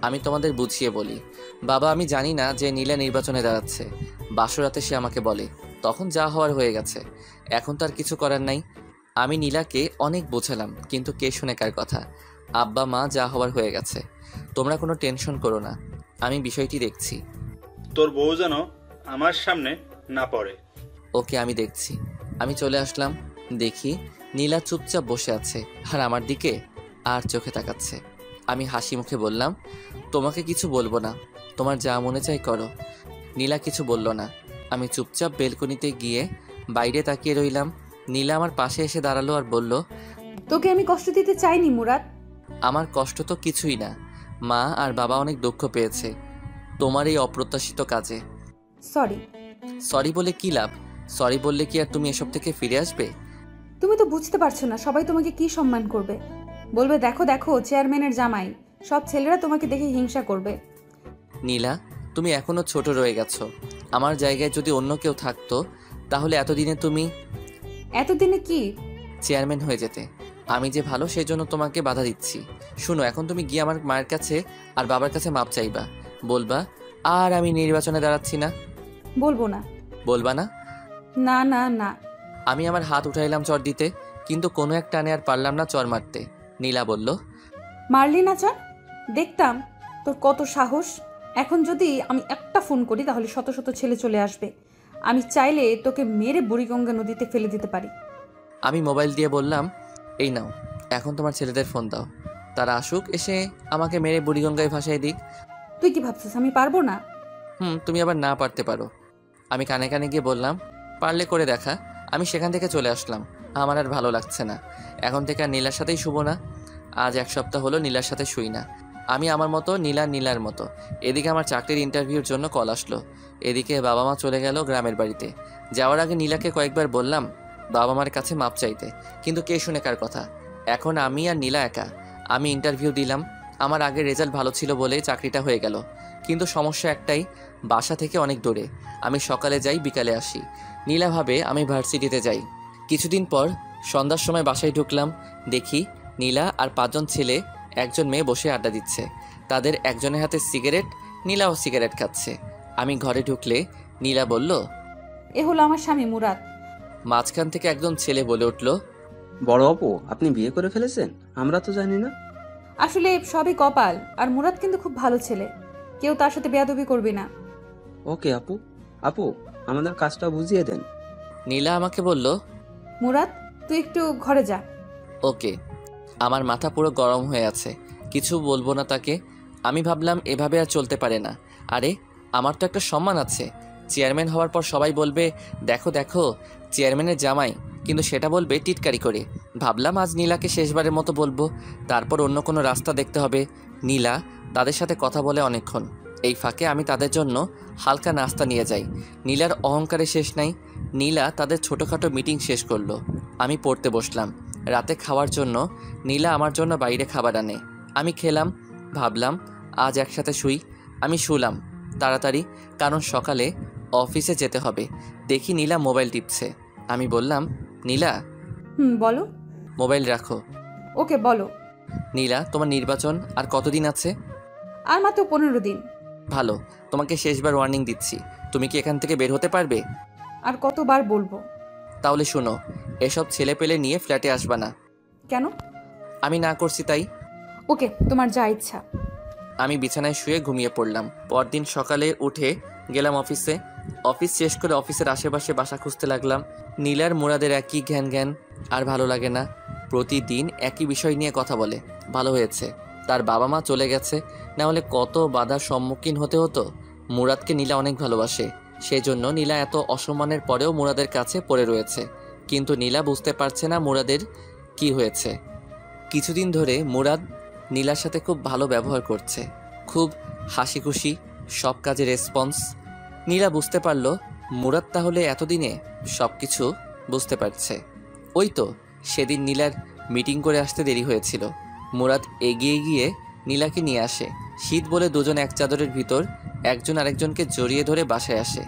আমি তোমাদের বুঝিয়ে বলি। বাবা, আমি জানি না যে নীলা নির্বাচনে দাঁড়াচ্ছে। বাসরাতে সে আমাকে বলে, তখন যা হওয়ার হয়ে গেছে, এখন তার কিছু করার নাই। আমি নীলাকে অনেক বোঝালাম, কিন্তু কে শুনে কার কথা। আব্বা মা যা হওয়ার হয়ে গেছে, তোমরা কোনো টেনশন করো না, আমি বিষয়টি দেখছি। তোর বউ যেন আমার সামনে না পড়ে। ওকে, আমি দেখছি। আমি চলে আসলাম। দেখি নীলা চুপচাপ বসে আছে আর আমার দিকে আর চোখে তাকাচ্ছে। আমি হাসি মুখে বললাম, তোমাকে কিছু বলবো না, তোমার যা মনে চাই করো। নীলা কিছু বলল না। আমি চুপচাপ বেলকনিতে গিয়ে বাইরে তাকিয়ে রইলাম। নীলা আমার পাশে এসে দাঁড়ালো আর বলল, তোকে আমি কষ্ট দিতে চাইনি মুরাদ। আমার কষ্ট তো কিছুই না। মা আর বাবা অনেক দুঃখ পেয়েছে তোমার এই অপ্রত্যাশিত কাজে। সরি। সরি বলে কি লাভ? সরি বললে কি আর তুমি এসব থেকে ফিরে আসবে? তুমি তো বুঝতে পারছো না সবাই তোমাকে কি সম্মান করবে। বলবে দেখো দেখো চেয়ারম্যানের জামাই। সব ছেলেরা তোমাকে দেখে হিংসা করবে। নীলা, তুমি এখনো ছোট রয়ে গেছো। আমার জায়গায় যদি অন্য কেউ থাকতো তাহলে এতদিনে কি চেয়ারম্যান হয়ে যেতে। আমি যে ভালো সেই জন্য তোমাকে বাধা দিচ্ছি। শুনো, এখন তুমি গিয়ে আমার মায়ের কাছে আর বাবার কাছে মাপ চাইবা। বলবা আর আমি নির্বাচনে দাঁড়াচ্ছি না। বলবো না। বলবা না? না না না। আমি আমার হাত উঠাইলাম চর দিতে, কিন্তু কোনো এক টানে আর পারলাম না চর মারতে। নীলা বলল, মারলি না চর? দেখতাম তোর কত সাহস। এখন যদি আমি একটা ফোন করি তাহলে শত শত ছেলে চলে আসবে। আমি চাইলে তোকে মেরে বুড়িগঙ্গা নদীতে ফেলে দিতে পারি। আমি মোবাইল দিয়ে বললাম, এই নাও, এখন তোমার ছেলেদের ফোন দাও, তারা আসুক, এসে আমাকে মেরে বুড়িগঙ্গায় ভাসায় দিক। তুই কি ভাবছিস আমি পারবো না? তুমি আবার না পারতে পারো। আমি কানে কানে গিয়ে বললাম, পারলে করে দেখা। আমি সেখান থেকে চলে আসলাম। আমার আর ভালো লাগছে না। এখন থেকে আর নীলার সাথেই শুবো না। আজ 1 সপ্তাহ হলো নীলার সাথে শুই না। আমি আমার মতো, নীলার মতো। এদিকে আমার চাকরির ইন্টারভিউর জন্য কল আসলো। এদিকে বাবা মা চলে গেল গ্রামের বাড়িতে। যাওয়ার আগে নীলাকে কয়েকবার বললাম বাবা মার কাছে মাপ চাইতে, কিন্তু কে শুনে কার কথা। এখন আমি আর নীলা একা। আমি ইন্টারভিউ দিলাম। আমার আগের রেজাল্ট ভালো ছিল বলে চাকরিটা হয়ে গেল, কিন্তু সমস্যা একটাই, বাসা থেকে অনেক দূরে। আমি সকালে যাই, বিকালে আসি। নীলা ভাবে আমি ভার্সিটিতে যাই। কিছুদিন পর সন্ধ্যার সময় বাসায় ঢুকলাম। দেখি নীলা আর 5 জন ছেলে, 1 জন মেয়ে বসে আড্ডা দিচ্ছে। তাদের একজনের হাতে সিগারেট, নীলাও সিগারেট খাচ্ছে। আমি ঘরে ঢুকলে নীলা বলল, এ হলো আমার স্বামী মুরাদ। মাঝখান থেকে একজন ছেলে বলে উঠল, বড় আপু, আপনি বিয়ে করে ফেলেছেন? আমরা তো জানি না। আসলে সবই কপাল। আর মুরাদ কিন্তু খুব ভালো ছেলে, কেউ তার সাথে বেয়াদবি করবে না। ওকে আপু। আপু, আমাদের কাজটা বুঝিয়ে দেন। নীলা আমাকে বলল, মুরাদ, তুই একটু ঘরে যা। ওকে। আমার মাথা পুরো গরম হয়ে আছে, কিছু বলবো না তাকে। আমি ভাবলাম এভাবে আর চলতে পারে না। আরে আমার তো একটা সম্মান আছে। চেয়ারম্যান হওয়ার পর সবাই বলবে দেখো দেখো চেয়ারম্যানের জামাই, কিন্তু সেটা বলবে টিটকারি করে। ভাবলাম আজ নীলাকে শেষবারের মতো বলবো, তারপর অন্য কোনো রাস্তা দেখতে হবে। নীলা তাদের সাথে কথা বলে অনেকক্ষণ। এই ফাঁকে আমি তাদের জন্য হালকা নাস্তা নিয়ে যাই। নীলার অহংকারে শেষ নাই। নীলা তাদের ছোটোখাটো মিটিং শেষ করলো। আমি পড়তে বসলাম। রাতে খাওয়ার জন্য নীলা আমার জন্য বাইরে খাবার আনে। আমি খেলাম। ভাবলাম আজ একসাথে শুই। আমি শুলাম তাড়াতাড়ি, কারণ সকালে অফিসে যেতে হবে। দেখি নীলা মোবাইল টিপছে। আমি বললাম, নীলা বলো। মোবাইল রাখো। ওকে বলো। নীলা, তোমার নির্বাচন আর কতদিন আছে? আর মাত্র 15 দিন। ভালো, তোমাকে শেষবার ওয়ার্নিং দিচ্ছি। তুমি কি এখান থেকে বের হতে পারবে? আর কতবার বলবো? তাহলে শোনো, এসব ছেলে পেলে নিয়ে ফ্ল্যাটে আসবা না। কেন? আমি না করছি তাই। ওকে, তোমার যা ইচ্ছা। আমি বিছানায় শুয়ে ঘুমিয়ে পড়লাম। পরদিন সকালে উঠে গেলাম অফিসে। অফিস শেষ করে অফিসের আশেপাশে বাসা খুঁজতে লাগলাম। নীলার মুরাদের একই জ্ঞান আর ভালো লাগে না। প্রতিদিন একই বিষয় নিয়ে কথা বলে। ভালো হয়েছে তার বাবা মা চলে গেছে, না হলে কত বাধার সম্মুখীন হতে হতো। মুরাদকে নীলা অনেক ভালোবাসে, সেই জন্য নীলা এত অসম্মানের পরেও মুরাদের কাছে পড়ে রয়েছে। কিন্তু নীলা বুঝতে পারছে না মুরাদের কি হয়েছে। কিছুদিন ধরে মুরাদ নীলার সাথে খুব ভালো ব্যবহার করছে, খুব হাসি খুশি, সব কাজে রেসপন্স। নীলা বুঝতে পারল মুরাদ তাহলে এতদিনে সব কিছু বুঝতে পারছে। ওই তো সেদিন নীলার মিটিং করে আসতে দেরি হয়েছিল। মুরাদ এগিয়ে গিয়ে নীলাকে নিয়ে আসে। শীত বলে দুজন এক চাদরের ভিতর একজন আরেকজনকে জড়িয়ে ধরে বাসায় আসে,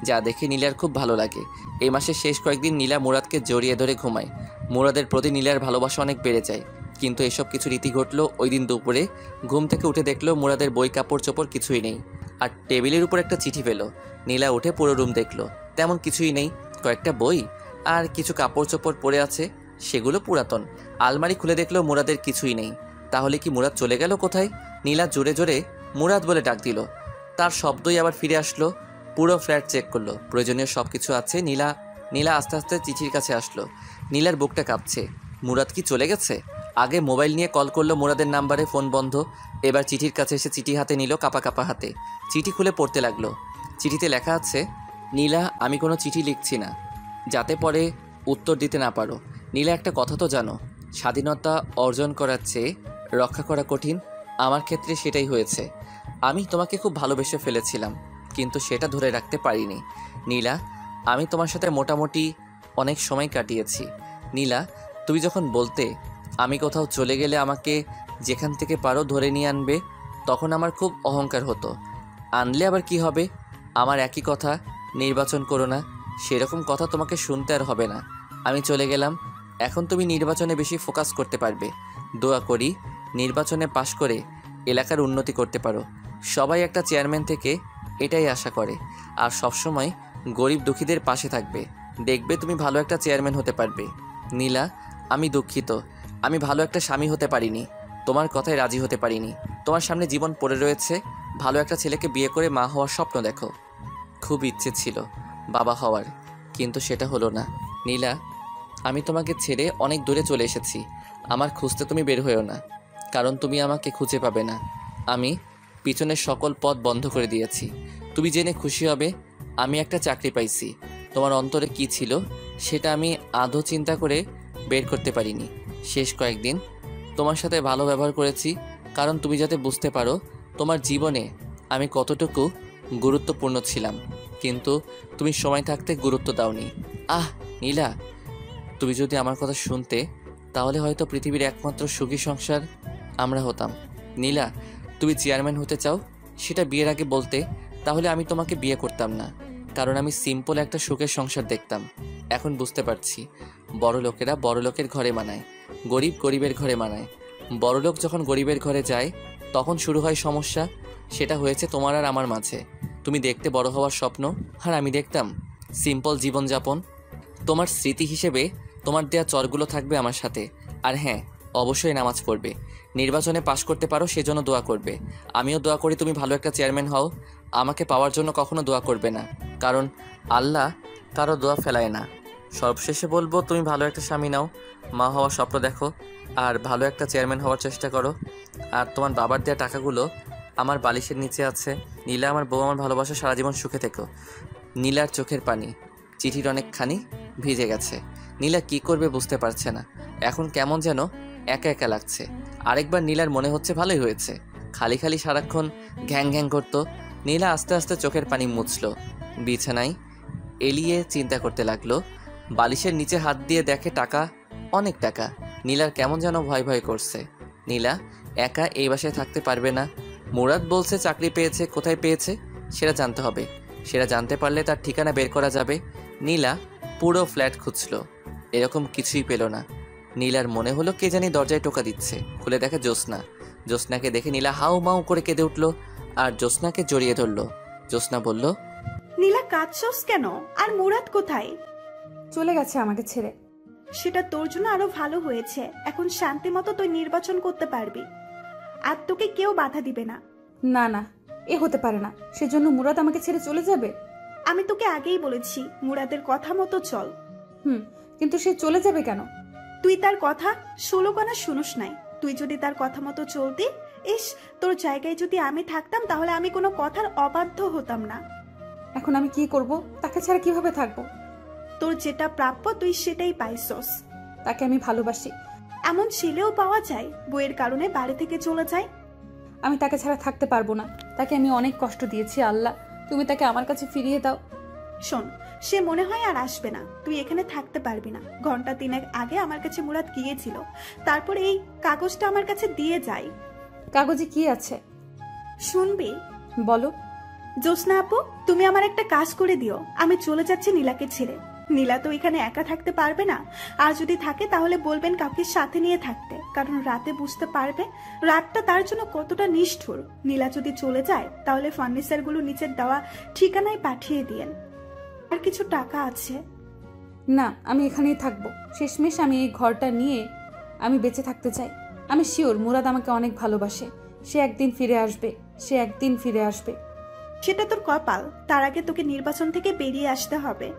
যা দেখে নীলার খুব ভালো লাগে। এই মাসের শেষ কয়েকদিন নীলা মুরাদকে জড়িয়ে ধরে ঘুমায়। মুরাদের প্রতি নীলার ভালোবাসা অনেক বেড়ে যায়। কিন্তু এসব কিছু রীতি ঘটলো ওই দিন দুপুরে। ঘুম থেকে উঠে দেখলো মুরাদের বই কাপড় চোপড় কিছুই নেই, আর টেবিলের উপর একটা চিঠি পেল। নীলা উঠে পুরো রুম দেখলো, তেমন কিছুই নেই। কয়েকটা বই আর কিছু কাপড় চোপড় পরে আছে, সেগুলো পুরাতন। আলমারি খুলে দেখলো মুরাদের কিছুই নেই। তাহলে কি মুরাদ চলে গেল কোথায়? নীলা জোরে জোরে মুরাদ বলে ডাক দিল। তার শব্দই আবার ফিরে আসলো। পুরো ফ্ল্যাট চেক করলো, প্রয়োজনীয় সব কিছু আছে। নীলা আস্তে আস্তে চিঠির কাছে আসলো। নীলার বুকটা কাঁপছে। মুরাদ কি চলে গেছে? আগে মোবাইল নিয়ে কল করলো মুরাদের নাম্বারে, ফোন বন্ধ। এবার চিঠির কাছে এসে চিঠি হাতে নিল, কাপা কাপা হাতে। চিঠি খুলে পড়তে লাগলো। চিঠিতে লেখা আছে, নীলা, আমি কোনো চিঠি লিখছি না যাতে পরে উত্তর দিতে না পারো। নীলা, একটা কথা তো জানো, স্বাধীনতা অর্জন করার চেয়ে রক্ষা করা কঠিন। আমার ক্ষেত্রে সেটাই হয়েছে। আমি তোমাকে খুব ভালোবেসে ফেলেছিলাম, কিন্তু সেটা ধরে রাখতে পারিনি। নীলা, আমি তোমার সাথে মোটামুটি অনেক সময় কাটিয়েছি। নীলা, তুমি যখন বলতে আমি কোথাও চলে গেলে আমাকে যেখান থেকে পারো ধরে নিয়ে আনবে, তখন আমার খুব অহংকার হতো। আনলে আবার কি হবে? আমার একই কথা, নির্বাচন করো না। সেরকম কথা তোমাকে শুনতে আর হবে না। আমি চলে গেলাম। এখন তুমি নির্বাচনে বেশি ফোকাস করতে পারবে। দোয়া করি নির্বাচনে পাশ করে এলাকার উন্নতি করতে পারো। সবাই একটা চেয়ারম্যান থেকে এটাই আশা করে, আর সবসময় গরিব দুঃখীদের পাশে থাকবে। দেখবে তুমি ভালো একটা চেয়ারম্যান হতে পারবে। নীলা, আমি দুঃখিত, আমি ভালো একটা স্বামী হতে পারিনি, তোমার কথায় রাজি হতে পারিনি। তোমার সামনে জীবন পড়ে রয়েছে, ভালো একটা ছেলেকে বিয়ে করে মা হওয়ার স্বপ্ন দেখো। খুব ইচ্ছে ছিল বাবা হওয়ার, কিন্তু সেটা হলো না। নীলা, আমি তোমাকে ছেড়ে অনেক দূরে চলে এসেছি। আমার খুঁজতে তুমি বের হয়েও না, কারণ তুমি আমাকে খুঁজে পাবে না। আমি পিছনের সকল পথ বন্ধ করে দিয়েছি। তুমি জেনে খুশি হবে, আমি একটা চাকরি পাইছি। তোমার অন্তরে কি ছিল সেটা আমি আদৌ চিন্তা করে বের করতে পারিনি। শেষ কয়েকদিন তোমার সাথে ভালো ব্যবহার করেছি, কারণ তুমি যাতে বুঝতে পারো তোমার জীবনে আমি কতটুকু গুরুত্বপূর্ণ ছিলাম। কিন্তু তুমি সময় থাকতে গুরুত্ব দাওনি। নীলা, তুমি যদি আমার কথা শুনতে, তাহলে হয়তো পৃথিবীর একমাত্র সুখী সংসার আমরা হতাম। নীলা, তুমি চেয়ারম্যান হতে চাও, সেটা বিয়ের আগে বলতে, তাহলে আমি তোমাকে বিয়ে করতাম না, কারণ আমি সিম্পল একটা সুখের সংসার দেখতাম। এখন বুঝতে পারছি, বড় লোকেরা বড় লোকের ঘরে মানায়, গরিব গরিবের ঘরে মানায়। বড়লোক যখন গরিবের ঘরে যায় তখন শুরু হয় সমস্যা। সেটা হয়েছে তোমার আর আমার মাঝে। তুমি দেখতে বড় হওয়ার স্বপ্ন, আর আমি দেখতাম সিম্পল জীবনযাপন। তোমার স্মৃতি হিসেবে তোমার দেয়া চরগুলো থাকবে আমার সাথে। আর হ্যাঁ, অবশ্যই নামাজ পড়বে, নির্বাচনে পাশ করতে পারো সেজন্য দোয়া করবে। আমিও দোয়া করি তুমি ভালো একটা চেয়ারম্যান হও। আমাকে পাওয়ার জন্য কখনো দোয়া করবে না, কারণ আল্লাহ কারো দোয়া ফেলায় না। সর্বশেষে বলবো, তুমি ভালো একটা স্বামী নাও, মা হওয়ার স্বপ্ন দেখো, আর ভালো একটা চেয়ারম্যান হওয়ার চেষ্টা করো। আর তোমার বাবার দেওয়া টাকাগুলো আমার বালিশের নিচে আছে। নীলা আমার বউ, আমার ভালোবাসা, সারা জীবন সুখে থেকো। নীলার চোখের পানি, চিঠির অনেকখানি ভিজে গেছে। নীলা কি করবে বুঝতে পারছে না। এখন কেমন যেন একা একা লাগছে। আরেকবার নীলার মনে হচ্ছে ভালোই হয়েছে, খালি খালি সারাক্ষণ ঘ্যাং ঘ্যাং করতো। নীলা আস্তে আস্তে চোখের পানি মুছল, বিছানায় এলিয়ে চিন্তা করতে লাগলো। বালিশের নিচে হাত দিয়ে দেখে টাকা, অনেক টাকা। নীলার কেমন যেন ভয় ভয় করছে। নীলা একা এই বাসায় থাকতে পারবে না। মুরাদ বলছে চাকরি পেয়েছে, কোথায় পেয়েছে সেটা জানতে হবে। সেটা জানতে পারলে তার ঠিকানা বের করা যাবে। নীলা পুরো ফ্ল্যাট খুঁজল, এরকম কিছুই পেল না। নীলার মনে হলো কে জানি দরজায় টোকা দিচ্ছে। খুলে দেখে জ্যোৎস্না। জ্যোৎস্নাকে দেখে নীলা হাউ মাউ করে কেঁদে উঠল আর জ্যোৎস্নাকে জড়িয়ে ধরল। জ্যোৎস্না বলল, নীলা কাঁদছস কেন? আর মুরাদ কোথায়? চলে গেছে আমাকে ছেড়ে। সেটা তোর জন্য আরো ভালো হয়েছে। এখন শান্তি মতো তুই নির্বাচন করতে পারবি, আর তোকে কেউ বাধা দিবে না। না না, এ হতে পারে না। সেজন্য মুরাদ আমাকে ছেড়ে চলে যাবে? আমি তোকে আগেই বলেছি মুরাদের কথা মতো চল। কিন্তু সে চলে যাবে কেন? তুই তার কথা 16 কানা শুনুস নাই। তুই যদি তার কথা মতো চলতি, তোর জায়গায় যদি আমি থাকতাম তাহলে আমি কোনো কথার অবাধ্য হতাম না। এখন আমি কি করব? তাকে ছাড়া কিভাবে থাকবো? তোর যেটা প্রাপ্য তুই সেটাই পাইছস। তাকে আমি ভালোবাসি। এমন ছেলেও পাওয়া যায় বইয়ের কারণে বাড়ি থেকে চলে যায়। আমি তাকে ছাড়া থাকতে পারবো না। তাকে আমি অনেক কষ্ট দিয়েছি। আল্লাহ, তুমি তাকে আমার কাছে ফিরিয়ে দাও। শোন, সে মনে হয় আর আসবে না। তুই এখানে থাকতে পারবি না। ঘন্টা 3 আগে আমার কাছে মুরাদ গিয়েছিল, তারপর এই কাগজটা আমার কাছে দিয়ে যায়। কাগজে কি আছে শুনবি? বলো। জ্যোৎস্না আপু, তুমি আমার একটা কাজ করে দিও। আমি চলে যাচ্ছি নীলাকে ছেড়ে। নীলা তো এখানে একা থাকতে পারবে না, আর যদি থাকে তাহলে বলবেন কাউকে সাথে নিয়ে থাকতে, কারণ রাতে বুঝতে পারবে রাতটা তার জন্য কতটা নিষ্ঠুর। নীলা যদি চলে যায় তাহলে ফার্নিচারগুলো নিচের দেওয়া ঠিকানায় পাঠিয়ে দিয়েন। আর কিছু টাকা আছে। না, আমি এখানেই থাকবো। শেষমেশ আমি এই ঘরটা নিয়ে আমি বেঁচে থাকতে চাই। আমি শিওর মুরাদ আমাকে অনেক ভালোবাসে। সে একদিন ফিরে আসবে, সে একদিন ফিরে আসবে। সেটা তোর কপাল। তার আগে তোকে নির্বাচন থেকে বেরিয়ে আসতে হবে।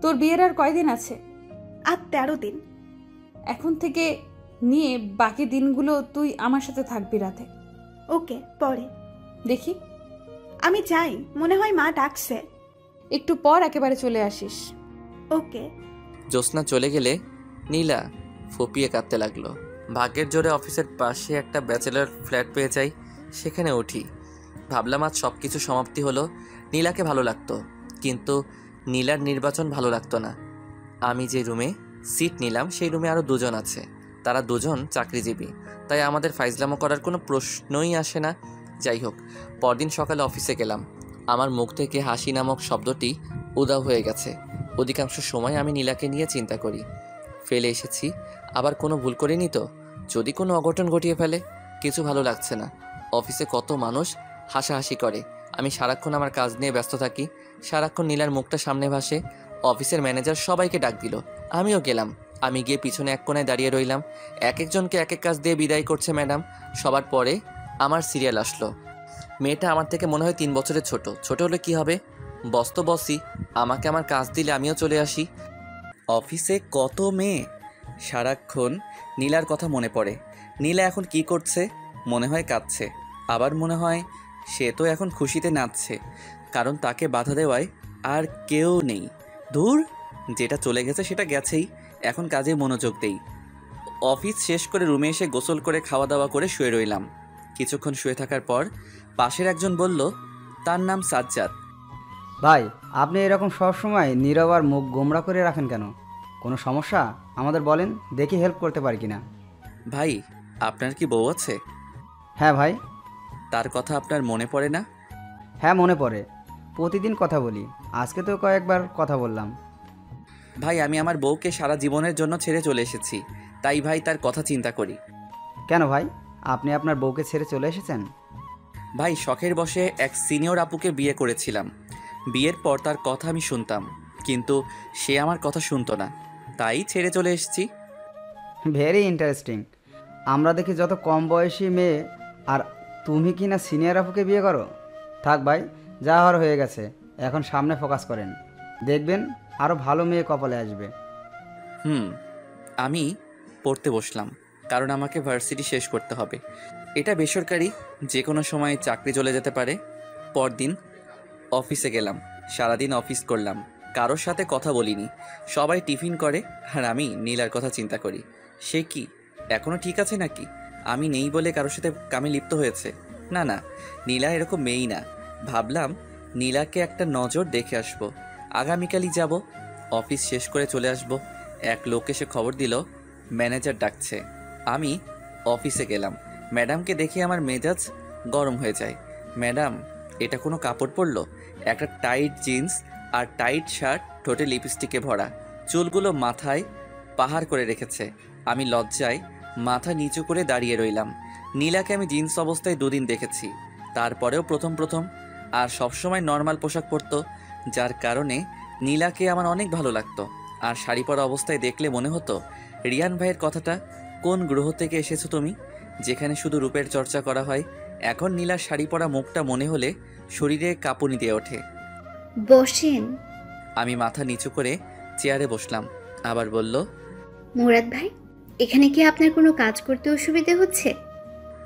তোর বিয়ের আর কয়দিন আছে? আর 13 দিন। এখন থেকে নিয়ে বাকি দিনগুলো তুই আমার সাথে থাকবি রাতে। ওকে, পরে দেখি। আমি যাই, মনে হয় মা ডাকছে। একটু পর একেবারে চলে আসিস। ওকে। জ্যোৎস্না চলে গেলে নীলা ফুপিয়ে কাঁদতে লাগলো। ভাগ্যের জোরে অফিসের পাশে একটা ব্যাচেলর ফ্ল্যাট পেয়ে যাই, সেখানে উঠি। ভাবলাম আজ সব কিছু সমাপ্তি হলো। নীলাকে ভালো লাগতো, কিন্তু নীলার নির্বাচন ভালো লাগতো না। আমি যে রুমে সিট নিলাম সেই রুমে আরও 2 জন আছে। তারা 2 জন চাকরিজীবী, তাই আমাদের ফাইজলামো করার কোনো প্রশ্নই আসে না। যাই হোক, পরদিন সকালে অফিসে গেলাম। আমার মুখ থেকে হাসি নামক শব্দটি উধাও হয়ে গেছে। অধিকাংশ সময় আমি নীলাকে নিয়ে চিন্তা করি। ফেলে এসেছি, আবার কোনো ভুল করিনি তো? যদি কোনো অঘটন ঘটিয়ে ফেলে? কিছু ভালো লাগছে না। অফিসে কত মানুষ হাসাহাসি করে, আমি সারাক্ষণ আমার কাজ নিয়ে ব্যস্ত থাকি। সারাক্ষণ নীলার মুখটা সামনে ভাসে। অফিসের ম্যানেজার সবাইকে ডাক দিল, আমিও গেলাম। আমি গিয়ে পিছনে এক কোণায় দাঁড়িয়ে রইলাম। এক একজনকে এক এক কাজ দিয়ে বিদায় করছে ম্যাডাম। সবার পরে আমার সিরিয়াল আসলো। মেয়েটা আমার থেকে মনে হয় 3 বছরের ছোট। ছোট হলে কি হবে, বস তো বসই, আমাকে আমার কাজ দিলে আমিও চলে আসি। অফিসে কত মেয়ে, সারাক্ষণ নীলার কথা মনে পড়ে। নীলা এখন কি করছে? মনে হয় কাঁদছে, আবার মনে হয় সে তো এখন খুশিতে নাচছে, কারণ তাকে বাধা দেওয়ায় আর কেউ নেই। দূর, যেটা চলে গেছে সেটা গেছেই, এখন কাজে মনোযোগ দেই। অফিস শেষ করে রুমে এসে গোসল করে খাওয়া দাওয়া করে শুয়ে রইলাম। কিছুক্ষণ শুয়ে থাকার পর পাশের একজন বলল, তার নাম সাজ্জাদ। ভাই, আপনি এরকম সবসময় নীরব আর মুখ গোমড়া করে রাখেন কেন? কোনো সমস্যা? আমাদের বলেন, দেখি হেল্প করতে পারি কিনা। ভাই, আপনার কি বউ আছে? হ্যাঁ ভাই। তার কথা আপনার মনে পড়ে না? হ্যাঁ মনে পড়ে, প্রতিদিন কথা বলি। আজকে তো কয়েকবার কথা বললাম। ভাই, আমি আমার বউকে সারা জীবনের জন্য ছেড়ে চলে এসেছি, তাই ভাই তার কথা চিন্তা করি। কেন ভাই, আপনি আপনার বউকে ছেড়ে চলে এসেছেন? ভাই, শখের বশে এক সিনিয়র আপুকে বিয়ে করেছিলাম। বিয়ের পর তার কথা আমি শুনতাম, কিন্তু সে আমার কথা শুনতো না, তাই ছেড়ে চলে এসেছি। Very interesting. আমরা দেখি যত কম বয়সী মেয়ে আর তুমি কি না সিনিয়র আপুকে বিয়ে করো? থাক ভাই, যা হওয়ার হয়ে গেছে, এখন সামনে ফোকাস করেন। দেখবেন আরও ভালো মেয়ে কপালে আসবে। আমি পড়তে বসলাম, কারণ আমাকে ভার্সিটি শেষ করতে হবে। এটা বেসরকারি, যে কোনো সময় চাকরি চলে যেতে পারে। পরদিন অফিসে গেলাম, সারাদিন অফিস করলাম, কারোর সাথে কথা বলিনি। সবাই টিফিন করে আর আমি নীলার কথা চিন্তা করি। সে কি এখনও ঠিক আছে নাকি? আমি নেই বলে কারোর সাথে কামে লিপ্ত হয়েছে? না না, নীলা এরকম মেয়েই না। ভাবলাম নীলাকে একটা নজর দেখে আসবো, আগামীকালই যাব। অফিস শেষ করে চলে আসব। এক লোক এসে খবর দিল ম্যানেজার ডাকছে। আমি অফিসে গেলাম। ম্যাডামকে দেখে আমার মেজাজ গরম হয়ে যায়। ম্যাডাম, এটা কোনো কাপড় পরলো? একটা টাইট জিন্স আর টাইট শার্ট, ঠোঁটে লিপস্টিকে ভরা, চুলগুলো মাথায় পাহাড় করে রেখেছে। আমি লজ্জায় মাথা নিচু করে দাঁড়িয়ে রইলাম। নীলাকে আমি জিন্স অবস্থায় 2 দিন দেখেছি, তারপরেও প্রথম আর সবসময় নর্মাল পোশাক পরতো, যার কারণে নীলাকে আমার অনেক ভালো লাগতো। আর শাড়ি পরা অবস্থায় দেখলে মনে হতো, রিয়ান ভাইয়ের কথাটা, কোন গ্রহ থেকে এসেছো তুমি, যেখানে শুধু রূপের চর্চা করা হয়। এখন নীলার শাড়ি পরা মুখটা মনে হলে শরীরে কাঁপুনি দিয়ে ওঠে। বসেন। আমি মাথা নিচু করে চেয়ারে বসলাম। আবার বলল, মুরাদ ভাই, এখানে কি আপনার কোনো কাজ করতে অসুবিধা হচ্ছে?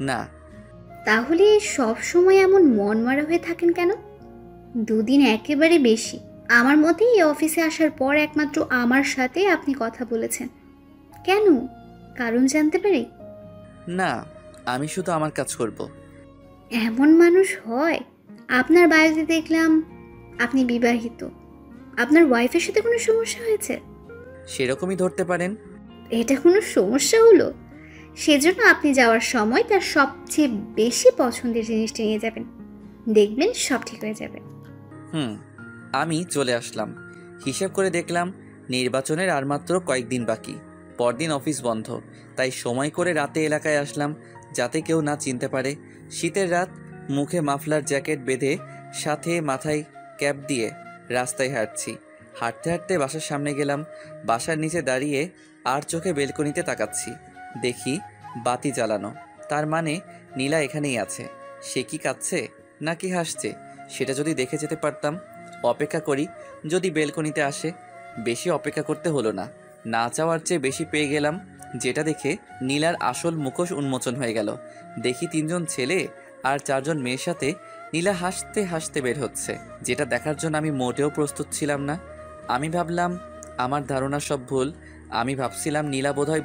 না। তাহলে সব সময় এমন মনমরা হয়ে থাকেন কেন? 2 দিন একেবারে বেশি। আমার মতে এই অফিসে আসার পর একমাত্র আমার সাথে আপনি কথা বলেছেন। কেন? কারণ জানতে পারি? না, আমি শুধু আমার কাজ করব। এমন মানুষ হয়? আপনার বাড়িতে দেখলাম আপনি বিবাহিত। আপনার ওয়াইফের সাথে কোনো সমস্যা হয়েছে? সেরকমই ধরতে পারেন। এটা কোনো সমস্যা হলো? সেজন্য আপনি যাওয়ার সময় তার সবচেয়ে বেশি পছন্দের জিনিসটা নিয়ে যাবেন। দেখবেন সব ঠিক হয়ে যাবে। আমি চলে আসলাম। হিসেব করে দেখলাম নির্বাচনের আর মাত্র কয়েকদিন বাকি। পরদিন অফিস বন্ধ, তাই সময় করে রাতে এলাকায় আসলাম, যাতে কেউ না চিনতে পারে। শীতের রাত, মুখে মাফলার জ্যাকেট বেঁধে, সাথে মাথায় ক্যাপ দিয়ে রাস্তায় হাঁটছি। হাঁটতে হাঁটতে বাসার সামনে গেলাম। বাসার নিচে দাঁড়িয়ে আর চোখে বেলকনিতে তাকাচ্ছি। দেখি বাতি জ্বালানো, তার মানে নীলা এখানেই আছে। সে কি কাঁদছে নাকি হাসছে, সেটা যদি দেখে যেতে পারতাম। অপেক্ষা করি, যদি বেলকনিতে আসে। বেশি অপেক্ষা করতে হলো না, না চাওয়ার চেয়ে বেশি পেয়ে গেলাম, যেটা দেখে নীলার আসল মুখোশ উন্মোচন হয়ে গেল। দেখি 3 জন ছেলে আর 4 জন মেয়ের সাথে নীলা হাসতে হাসতে বের হচ্ছে, যেটা দেখার জন্য আমি মোটেও প্রস্তুত ছিলাম না। আমি ভাবলাম আমার ধারণা সব ভুল। আমি ভাবছিলাম নীলা বোধহয়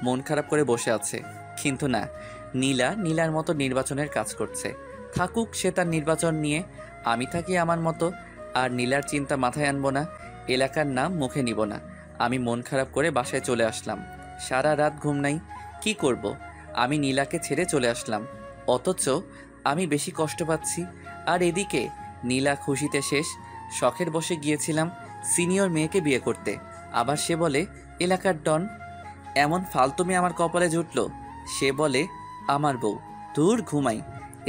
মন খারাপ করে বসে আছে, কিন্তু না, নীলা নীলার মতো নির্বাচনের কাজ করছে। থাকুক সে তার নির্বাচন নিয়ে, আমি থাকি আমার মতো। আর নীলার চিন্তা মাথায় আনবো না, এলাকার নাম মুখে নিব না। আমি মন খারাপ করে বাসায় চলে আসলাম। সারা রাত ঘুম নাই। কি করব? আমি নীলাকে ছেড়ে চলে আসলাম, অথচ আমি বেশি কষ্ট পাচ্ছি। আর এদিকে নীলা খুশিতে শেষ। শখের বসে গিয়েছিলাম সিনিয়র মেয়েকে বিয়ে করতে, আবার সে বলে এলাকার ডন। এমন ফালতু মেয়ে আমার কপালে জুটল, সে বলে আমার বউ। দূর, ঘুমাই।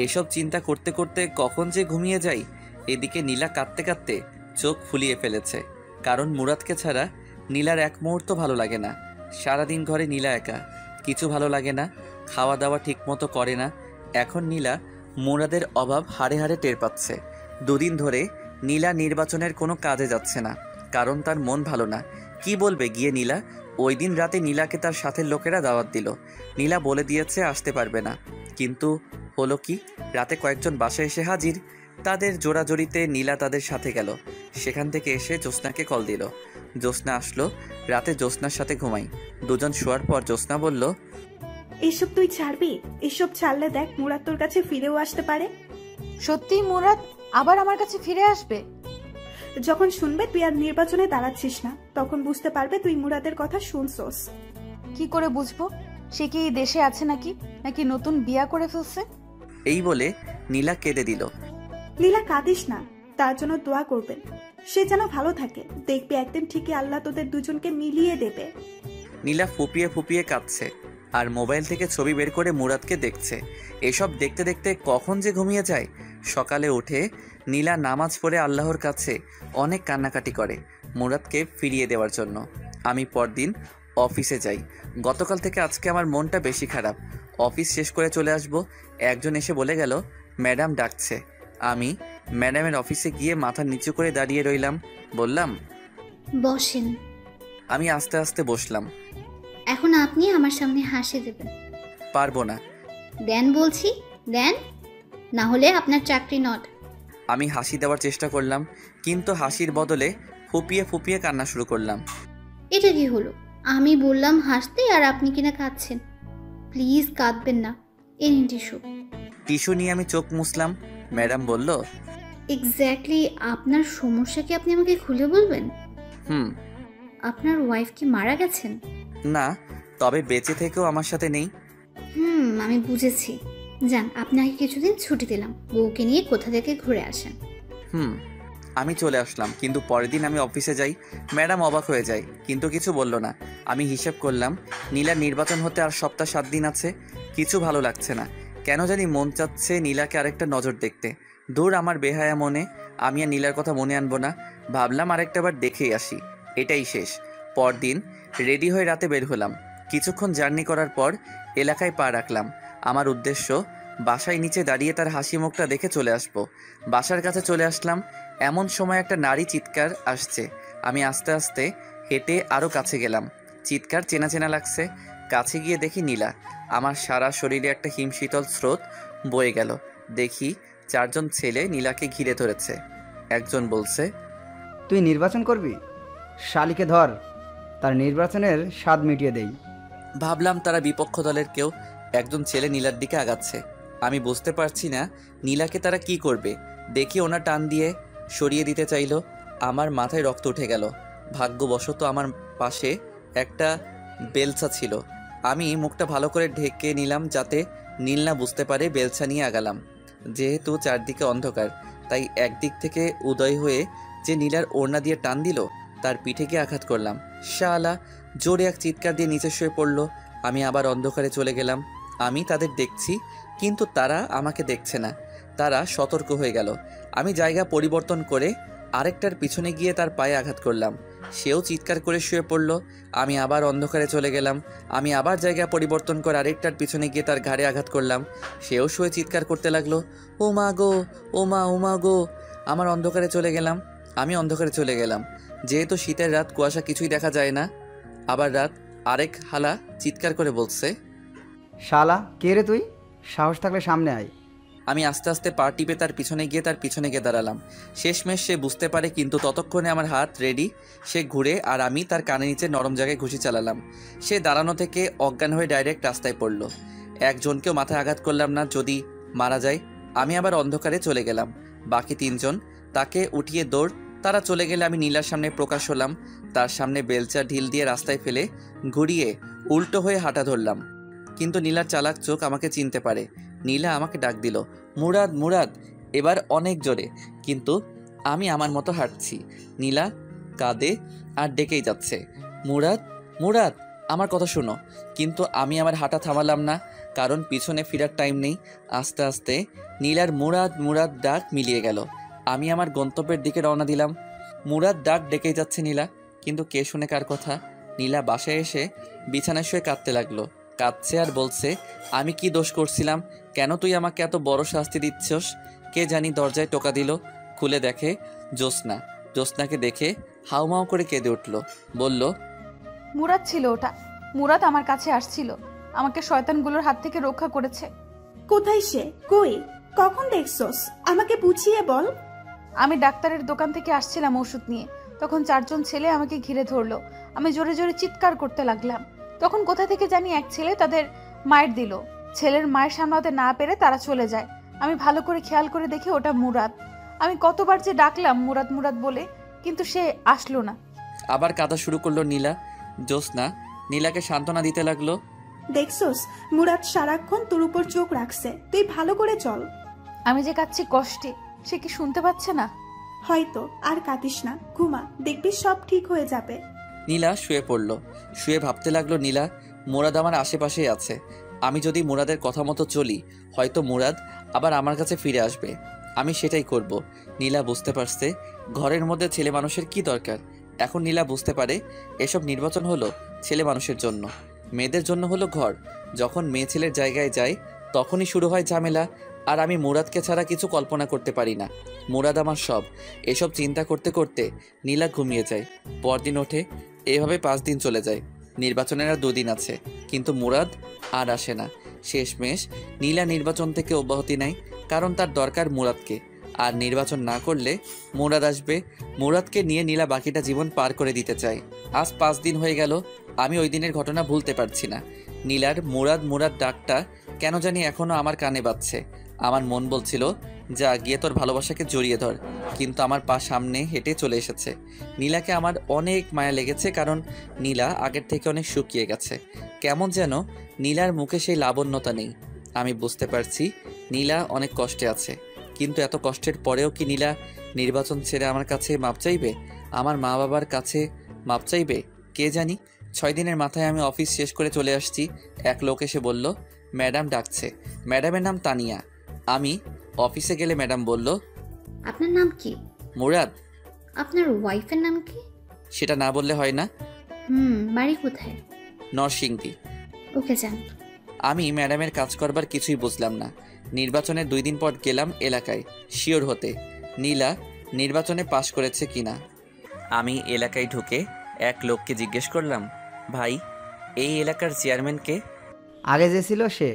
এসব চিন্তা করতে করতে কখন যে ঘুমিয়ে যাই। এদিকে নীলা কাঁদতে কাঁদতে চোখ ফুলিয়ে ফেলেছে, কারণ মুরাদকে ছাড়া নীলার এক মুহূর্ত ভালো লাগে না। সারাদিন ঘরে নীলা একা, কিছু ভালো লাগে না, খাওয়া দাওয়া ঠিকমতো করে না। এখন নীলা মুরাদের অভাব হাড়ে হাড়ে টের পাচ্ছে। 2 দিন ধরে নীলা নির্বাচনের কোনো কাজে যাচ্ছে না, কারণ তার মন ভালো না। কি বলবে গিয়ে নীলা? ওই দিন রাতে নীলাকে তার সাথের লোকেরা দাওয়াত দিল। নীলা বলে দিয়েছে আসতে পারবে না, কিন্তু হলো কি, রাতে কয়েকজন বাসায় এসে হাজির। তাদের জোড়াজড়িতে নীলা তাদের সাথে গেল। সেখান থেকে এসে জ্যোৎস্নাকে কল দিল। জ্যোৎস্না আসলো। রাতে জ্যোৎস্নার সাথে ঘুমাই। 2 জন শোয়ার পর জ্যোৎস্না বলল, এসব তুই ছাড়বি? এসব ছাড়লে দেখ মুরাদ তোর কাছে ফিরেও আসতে পারে। সত্যি মুরাদ আবার আমার কাছে ফিরে আসবে? যখন শুনবে তুই আর নির্বাচনে দাঁড়াচ্ছিস না, তখন বুঝতে পারবে তুই মুরাদের কথা শুনছস। কি করে বুঝবো? সে কি এই দেশে আছে নাকি নতুন বিয়া করে ফেলছে? এই বলে নীলা কেঁদে দিল। লীলা, কাঁদিস না, তার জন্য দোয়া করবেন, সে যেন ভালো থাকে। দেখবি একদিন ঠিকই আল্লাহ তোদের দুজনকে মিলিয়ে দেবে। নীলা ফুপিয়ে ফুপিয়ে কাঁদছে আর মোবাইল থেকে ছবি বের করে মুরাদকে দেখছে। এসব দেখতে দেখতে কখন যে ঘুমিয়ে যায়। সকালে উঠে নীলা নামাজ পড়ে আল্লাহর কাছে অনেক কান্নাকাটি করে মুরাদকে ফিরিয়ে দেওয়ার জন্য। আমি পরদিন অফিসে যাই। গতকাল থেকে আজকে আমার মনটা বেশি খারাপ। অফিস শেষ করে চলে আসব। একজন এসে বলে গেল ম্যাডাম ডাকছে। আমি ম্যাডামের অফিসে গিয়ে মাথা নিচু করে দাঁড়িয়ে রইলাম। বললাম, বসেন। আমি আস্তে আস্তে বসলাম। এখন আপনি আমার সামনে হাসি দেবেন। পারবো না। দেন বলছি, দেন, না হলে আপনার চাকরি নট। আমি হাসি দেওয়ার চেষ্টা করলাম, কিন্তু হাসির বদলে ফুপিয়ে ফুপিয়ে কান্না শুরু করলাম। এটা কি হলো? আমি বললাম হাসতে আর আপনি কিনা কাঁদছেন। প্লিজ কাঁদবেন না, এই নিন টিস্যু। টিস্যু নিয়ে আমি চোখ মুছলাম। ম্যাডাম বলল, এক্স্যাক্টলি আপনার সমস্যা কি আপনি আমাকে খুলে বলবেন? হুম। আপনার ওয়াইফ কি মারা গেছেন? না, তবে বেঁচে থেকেও আমার সাথে নেই। আমি বুঝেছি। যান, আপনাকে কিছুদিন ছুটি দিলাম, বউকে নিয়ে কোথা থেকে ঘুরে আসেন। আমি চলে আসলাম, কিন্তু পরের দিন আমি অফিসে যাই। ম্যাডাম অবাক হয়ে যায়, কিন্তু কিছু বলল না। আমি হিসেব করলাম নীলার নির্বাচন হতে আর সপ্তাহ 7 দিন আছে। কিছু ভালো লাগছে না, কেন জানি মন চাচ্ছে নীলাকে আরেকটা নজর দেখতে। দূর আমার বেহায়া মনে, আমি আর নীলার কথা মনে আনবো না। ভাবলাম আরেকটা বার দেখেই আসি, এটাই শেষ। পরদিন রেডি হয়ে রাতে বের হলাম। কিছুক্ষণ জার্নি করার পর এলাকায় পা রাখলাম। আমার উদ্দেশ্য বাসায় নিচে দাঁড়িয়ে তার হাসি মুখটা দেখে চলে আসবো। বাসার কাছে চলে আসলাম, এমন সময় একটা নারী চিৎকার আসছে। আমি আস্তে আস্তে হেঁটে আরও কাছে গেলাম। চিৎকার চেনা চেনা লাগছে। কাছে গিয়ে দেখি নীলা। আমার সারা শরীরে একটা হিমশীতল স্রোত বয়ে গেল। দেখি 4 জন ছেলে নীলাকে ঘিরে ধরেছে। একজন বলছে, তুই নির্বাচন করবি? শালিকে ধর, তার নির্বাচনের স্বাদ মিটিয়ে দেই। ভাবলাম তারা বিপক্ষ দলের কেউ। একজন ছেলে নীলার দিকে আগাচ্ছে। আমি বুঝতে পারছি না নীলাকে তারা কি করবে। দেখি ওনা টান দিয়ে সরিয়ে দিতে চাইলো। আমার মাথায় রক্ত উঠে গেল। ভাগ্যবশত আমার পাশে একটা বেলচা ছিল। আমি মুখটা ভালো করে ঢেকে নিলাম যাতে নীল না বুঝতে পারে। বেলচা নিয়ে আগালাম। যেহেতু চারদিকে অন্ধকার, তাই একদিক থেকে উদয় হয়ে যে নীলার ওড়না দিয়ে টান দিল, তার পিঠে গিয়ে আঘাত করলাম। শালা জোরে এক চিৎকার দিয়ে নিচে শুয়ে পড়ল। আমি আবার অন্ধকারে চলে গেলাম। আমি তাদের দেখছি, কিন্তু তারা আমাকে দেখছে না। তারা সতর্ক হয়ে গেল। আমি জায়গা পরিবর্তন করে আরেকটার পিছনে গিয়ে তার পায়ে আঘাত করলাম। সেও চিৎকার করে শুয়ে পড়ল। আমি আবার অন্ধকারে চলে গেলাম। আমি আবার জায়গা পরিবর্তন করে আরেকটার পিছনে গিয়ে তার ঘাড়ে আঘাত করলাম। সেও শুয়ে চিৎকার করতে লাগলো, ও মা গো, ও মা, ও মা গো। আমি অন্ধকারে চলে গেলাম। যেহেতু শীতের রাত, কুয়াশা, কিছুই দেখা যায় না। আবার রাত। আরেক হালা চিৎকার করে বলছে, শালা কে রে তুই? সাহস থাকলে সামনে আয়। আমি আস্তে আস্তে পা টিপে তার পিছনে গিয়ে দাঁড়ালাম। শেষমেশ সে বুঝতে পারে, কিন্তু ততক্ষণে আমার হাত রেডি। সে ঘুরে আর আমি তার কানে নিচে নরম জায়গায় ঘুষি চালালাম। সে দাঁড়ানো থেকে অজ্ঞান হয়ে ডাইরেক্ট রাস্তায় পড়ল। একজনকেও মাথায় আঘাত করলাম না, যদি মারা যায়। আমি আবার অন্ধকারে চলে গেলাম। বাকি 3 জন তাকে উঠিয়ে দৌড়। তারা চলে গেলে আমি নীলার সামনে প্রকাশ হলাম। তার সামনে বেলচা ঢিল দিয়ে রাস্তায় ফেলে ঘুরিয়ে উল্টো হয়ে হাঁটা ধরলাম। কিন্তু নীলার চালাক চোখ আমাকে চিনতে পারে। নীলা আমাকে ডাক দিল, মুরাদ, মুরাদ। এবার অনেক জোরে, কিন্তু আমি আমার মতো হাঁটছি। নীলা কাঁদে আর ডেকেই যাচ্ছে, মুরাদ, মুরাদ, আমার কথা শোনো। কিন্তু আমি আমার হাঁটা থামালাম না, কারণ পিছনে ফেরার টাইম নেই। আস্তে আস্তে নীলার মুরাদ, মুরাদ ডাক মিলিয়ে গেল। আমি আমার গন্তব্যের দিকে রওনা দিলাম। মুরাদ ডাক ডেকেই যাচ্ছে নীলা, কিন্তু কে শুনে কার কথা। নীলা বাসায় এসে বিছানায় শুয়ে কাঁদতে লাগলো। কাঁদছে আর বলছে, আমি কি দোষ করছিলাম? কেন তুই আমাকে এত বড় শাস্তি দিচ্ছস? কে জানি দরজায় টোকা দিল। খুলে দেখে জ্যোৎস্না। জ্যোৎস্নাকে দেখে হাউমাউ করে কেঁদে উঠল। বলল, মুরাদ ছিল ওটা। মুরাদ আমার কাছে আসছিল, আমাকে শয়তানগুলোর হাত থেকে রক্ষা করেছে। কোথায় সে? কই? কখন দেখছস? আমাকে বুঝিয়ে বল। আমি ডাক্তারের দোকান থেকে আসছিলাম ওষুধ নিয়ে, তখন 4 জন ছেলে আমাকে ঘিরে ধরলো। আমি জোরে জোরে চিৎকার করতে লাগলাম। তখন কোথা থেকে জানি এক ছেলে তাদের মায়ের দিল। ছেলের মায়ের সামলাতে না পেরে তারা চলে যায়। আমি ভালো করে খেয়াল করে দেখি ওটা মুরাদ। আমি কতবার যে ডাকলাম মুরাদ, মুরাদ বলে, কিন্তু সে আসলো না। আবার কাঁদা শুরু করলো নীলা। জ্যোৎস্না নীলাকে সান্ত্বনা দিতে লাগলো, দেখছস, মুরাদ সারাক্ষণ তোর উপর চোখ রাখছে, তুই ভালো করে চল। আমি যে কাঁদছি কষ্টে, সে কি শুনতে পাচ্ছে না? হয়তো। আর কাঁদিস না, ঘুমা, দেখবি সব ঠিক হয়ে যাবে। নীলা শুয়ে পড়ল। শুয়ে ভাবতে লাগলো, নীলা, মুরাদ আমার আশেপাশেই আছে। আমি যদি মুরাদের কথা মতো চলি, হয়তো মুরাদ আবার আমার কাছে ফিরে আসবে। আমি সেটাই করব। নীলা বুঝতে পারছে ঘরের মধ্যে ছেলে মানুষের কি দরকার। এখন নীলা বুঝতে পারে এসব নির্বাচন হলো ছেলে মানুষের জন্য, মেয়েদের জন্য হলো ঘর। যখন মেয়ে ছেলের জায়গায় যাই তখনই শুরু হয় ঝামেলা। আর আমি মুরাদকে ছাড়া কিছু কল্পনা করতে পারি না। মুরাদ আমার সব। এসব চিন্তা করতে করতে নীলা ঘুমিয়ে যায়। পরদিন ওঠে। এভাবে 5 দিন চলে যায়। নির্বাচনের আর 2 দিন আছে, কিন্তু মুরাদ আর আসে না। শেষমেশ নীলা নির্বাচন থেকে অব্যাহতি নেয়, কারণ তার দরকার মুরাদকে। আর নির্বাচন না করলে মুরাদ আসবে। মুরাদকে নিয়ে নীলা বাকিটা জীবন পার করে দিতে চায়। আজ 5 দিন হয়ে গেল, আমি ওই দিনের ঘটনা ভুলতে পারছি না। নীলার মুরাদ মুরাদ ডাকটা কেন জানি এখনও আমার কানে বাজছে। আমার মন বলছিল, যা গিয়ে তোর ভালোবাসাকে জড়িয়ে ধর, কিন্তু আমার পা সামনে হেঁটে চলে এসেছে। নীলাকে আমার অনেক মায়া লেগেছে, কারণ নীলা আগের থেকে অনেক শুকিয়ে গেছে। কেমন যেন নীলার মুখে সেই লাবণ্যতা নেই। আমি বুঝতে পারছি নীলা অনেক কষ্টে আছে, কিন্তু এত কষ্টের পরেও কি নীলা নির্বাচন ছেড়ে আমার কাছে মাপ চাইবে? আমার মা বাবার কাছে মাপ চাইবে? কে জানি। 6 দিনের মাথায় আমি অফিস শেষ করে চলে আসছি। এক লোক এসে বলল, ম্যাডাম ডাকছে। ম্যাডামের নাম তানিয়া। আমি অফিসে গেলে ম্যাডাম বলল, আপনার নাম কি? মুরাদ। আপনার ওয়াইফের নাম কি? সেটা না বললে হয় না। বাড়ি কোথায়? নরসিংদী। ওকে যান। আমি ম্যাডামের কাজ করবার কিছুই বুঝলাম না। নির্বাচনের 2 দিন পর গেলাম এলাকায় শিওর হতে নীলা নির্বাচনে পাশ করেছে কিনা। আমি এলাকায় ঢুকে এক লোককে জিজ্ঞেস করলাম, ভাই এই এলাকার চেয়ারম্যান কে? আগে যে ছিল সে।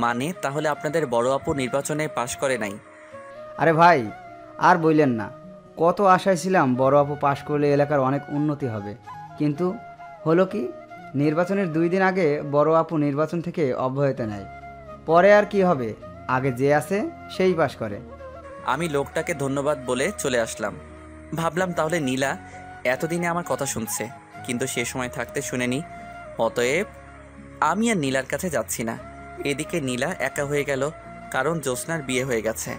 মানে তাহলে আপনাদের বড় আপু নির্বাচনে পাশ করে নাই? আরে ভাই আর বললেন না, কত আশায় ছিলাম বড় আপু পাশ করলে এলাকার অনেক উন্নতি হবে, কিন্তু হলো কি, নির্বাচনের 2 দিন আগে বড় আপু নির্বাচন থেকে অব্যাহতি নেয়। পরে আর কি হবে, আগে যে আছে সেই পাশ করে। আমি লোকটাকে ধন্যবাদ বলে চলে আসলাম। ভাবলাম তাহলে নীলা এতদিনে আমার কথা শুনছে, কিন্তু সে সময় থাকতে শুনেনি। অতএব আমি আর নীলার কাছে যাচ্ছি না। এদিকে নীলা একা হয়ে গেল, কারণ জ্যোৎস্নার বিয়ে হয়ে গেছে।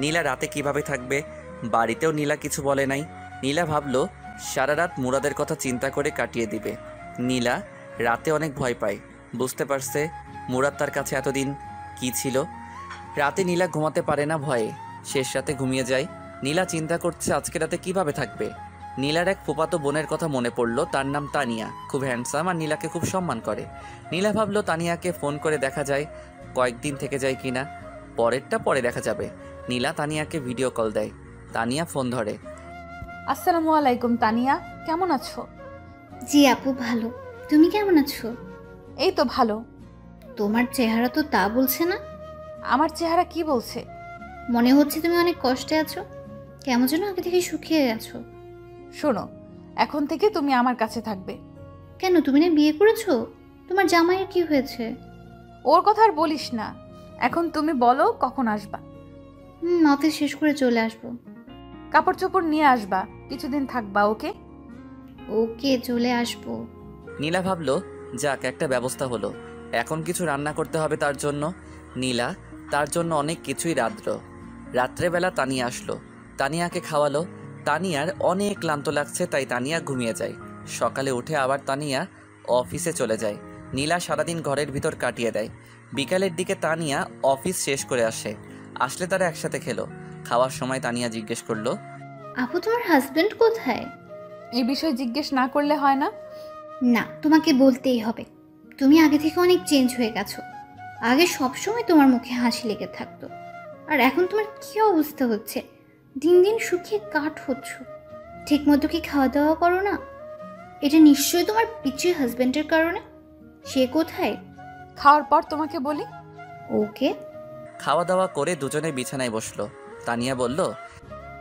নীলা রাতে কিভাবে থাকবে? বাড়িতেও নীলা কিছু বলে নাই। নীলা ভাবলো সারা রাত মুরাদের কথা চিন্তা করে কাটিয়ে দিবে। নীলা রাতে অনেক ভয় পায়, বুঝতে পারছে মুরাদ তার কাছে এতদিন কি ছিল। রাতে নীলা ঘুমাতে পারে না ভয়ে, শেষ রাতে ঘুমিয়ে যায়। নীলা চিন্তা করছে আজকে রাতে কিভাবে থাকবে। নীলার এক ফুফাতো বোনের কথা মনে পড়লো, তার নাম তানিয়া, খুব হ্যান্ডসাম আর নীলাকে খুব সম্মান করে। নীলা ভাবলো তানিয়াকে ফোন করে দেখা যায় কয়েকদিন থেকে যায় কিনা। পরেরটা পরে দেখা যাবে। নীলা তানিয়াকে ভিডিও কল দেয়। তানিয়া ফোন ধরে। আসসালামু আলাইকুম তানিয়া, কেমন আছো? জি আপু ভালো, তুমি কেমন আছো? এই তো ভালো। তোমার চেহারা তো তা বলছে না। আমার চেহারা কি বলছে? মনে হচ্ছে তুমি অনেক কষ্টে আছো, কেমন যেন আগে থেকে শুকিয়ে গেছো। শোনো, এখন থেকে তুমি আমার কাছে থাকবে। কেন, তুমি না বিয়ে করেছো? তোমার জামাইয়ের কি হয়েছে? ওর কথা আর বলিস না। এখন তুমি বলো কখন আসবা? অফিস শেষ করে চলে আসবো। কাপড় চোপড় নিয়ে আসবা, কিছুদিন থাকবা। ওকে? ওকে, চলে আসবো। নীলা ভাবলো যাক একটা ব্যবস্থা হলো। এখন কিছু রান্না করতে হবে তার জন্য। নীলা তার জন্য অনেক কিছুই রাত্রেবেলা তানিয়া আসলো, তানিয়াকে খাওয়ালো। তানিয়ার অনেক ক্লান্ত লাগছে, তাই তানিয়া ঘুমিয়ে যায়। সকালে উঠে আবার তানিয়া অফিসে চলে যায়। নীলা সারাদিন ঘরের ভিতর কাটিয়ে দেয়। বিকালের দিকে তানিয়া অফিস শেষ করে আসলে তারা একসাথে খেলো। খাওয়ার সময় তানিয়া জিজ্ঞেস করলো, আপু তোমার হাজবেন্ড কোথায়? এই বিষয়ে জিজ্ঞেস না করলে হয় না? না, তোমাকে বলতেই হবে। তুমি আগে থেকে অনেক চেঞ্জ হয়ে গেছো। আগে সবসময় তোমার মুখে হাসি লেগে থাকতো, আর এখন তোমার কি অবস্থা হচ্ছে, দিন দিন শুকিয়ে কাঠ হচ্ছ। ঠিক মতো কি খাওয়া দাওয়া করো না? এটা নিশ্চয়ই তোমার পিছিয়ে হাজবেন্ডের কারণে। সে কোথায়? খাওয়ার পর তোমাকে বলি। ওকে। খাওয়া দাওয়া করে দুজনে বিছানায় বসলো। তানিয়া বলল,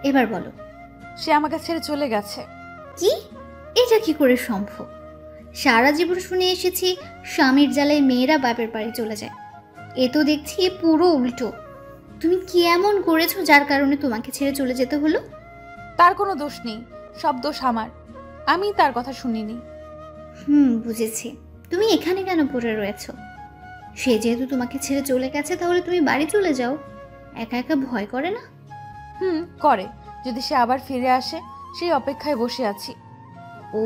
এবার বলো। সে আমাকে ছেড়ে চলে গেছে। কি? এটা কি করে সম্ভব? সারা জীবন শুনে এসেছি স্বামীর জ্বালায় মেয়েরা বাপের বাড়ি চলে যায়। এ তো দেখছি পুরো উল্টো। তুমি কি এমন করেছো যার কারণে তোমাকে ছেড়ে চলে যেতে হলো? তার কোনো দোষ নেই, সব দোষ আমার। আমি তার কথা শুনিনি। বুঝেছি। তুমি এখানে কেন পড়ে রয়েছো? সে যেহেতু তোমাকে ছেড়ে চলে গেছে, তাহলে তুমি বাড়ি চলে যাও। একা একা ভয় করে না? করে। যদি সে আবার ফিরে আসে সেই অপেক্ষায় বসে আছি। ও,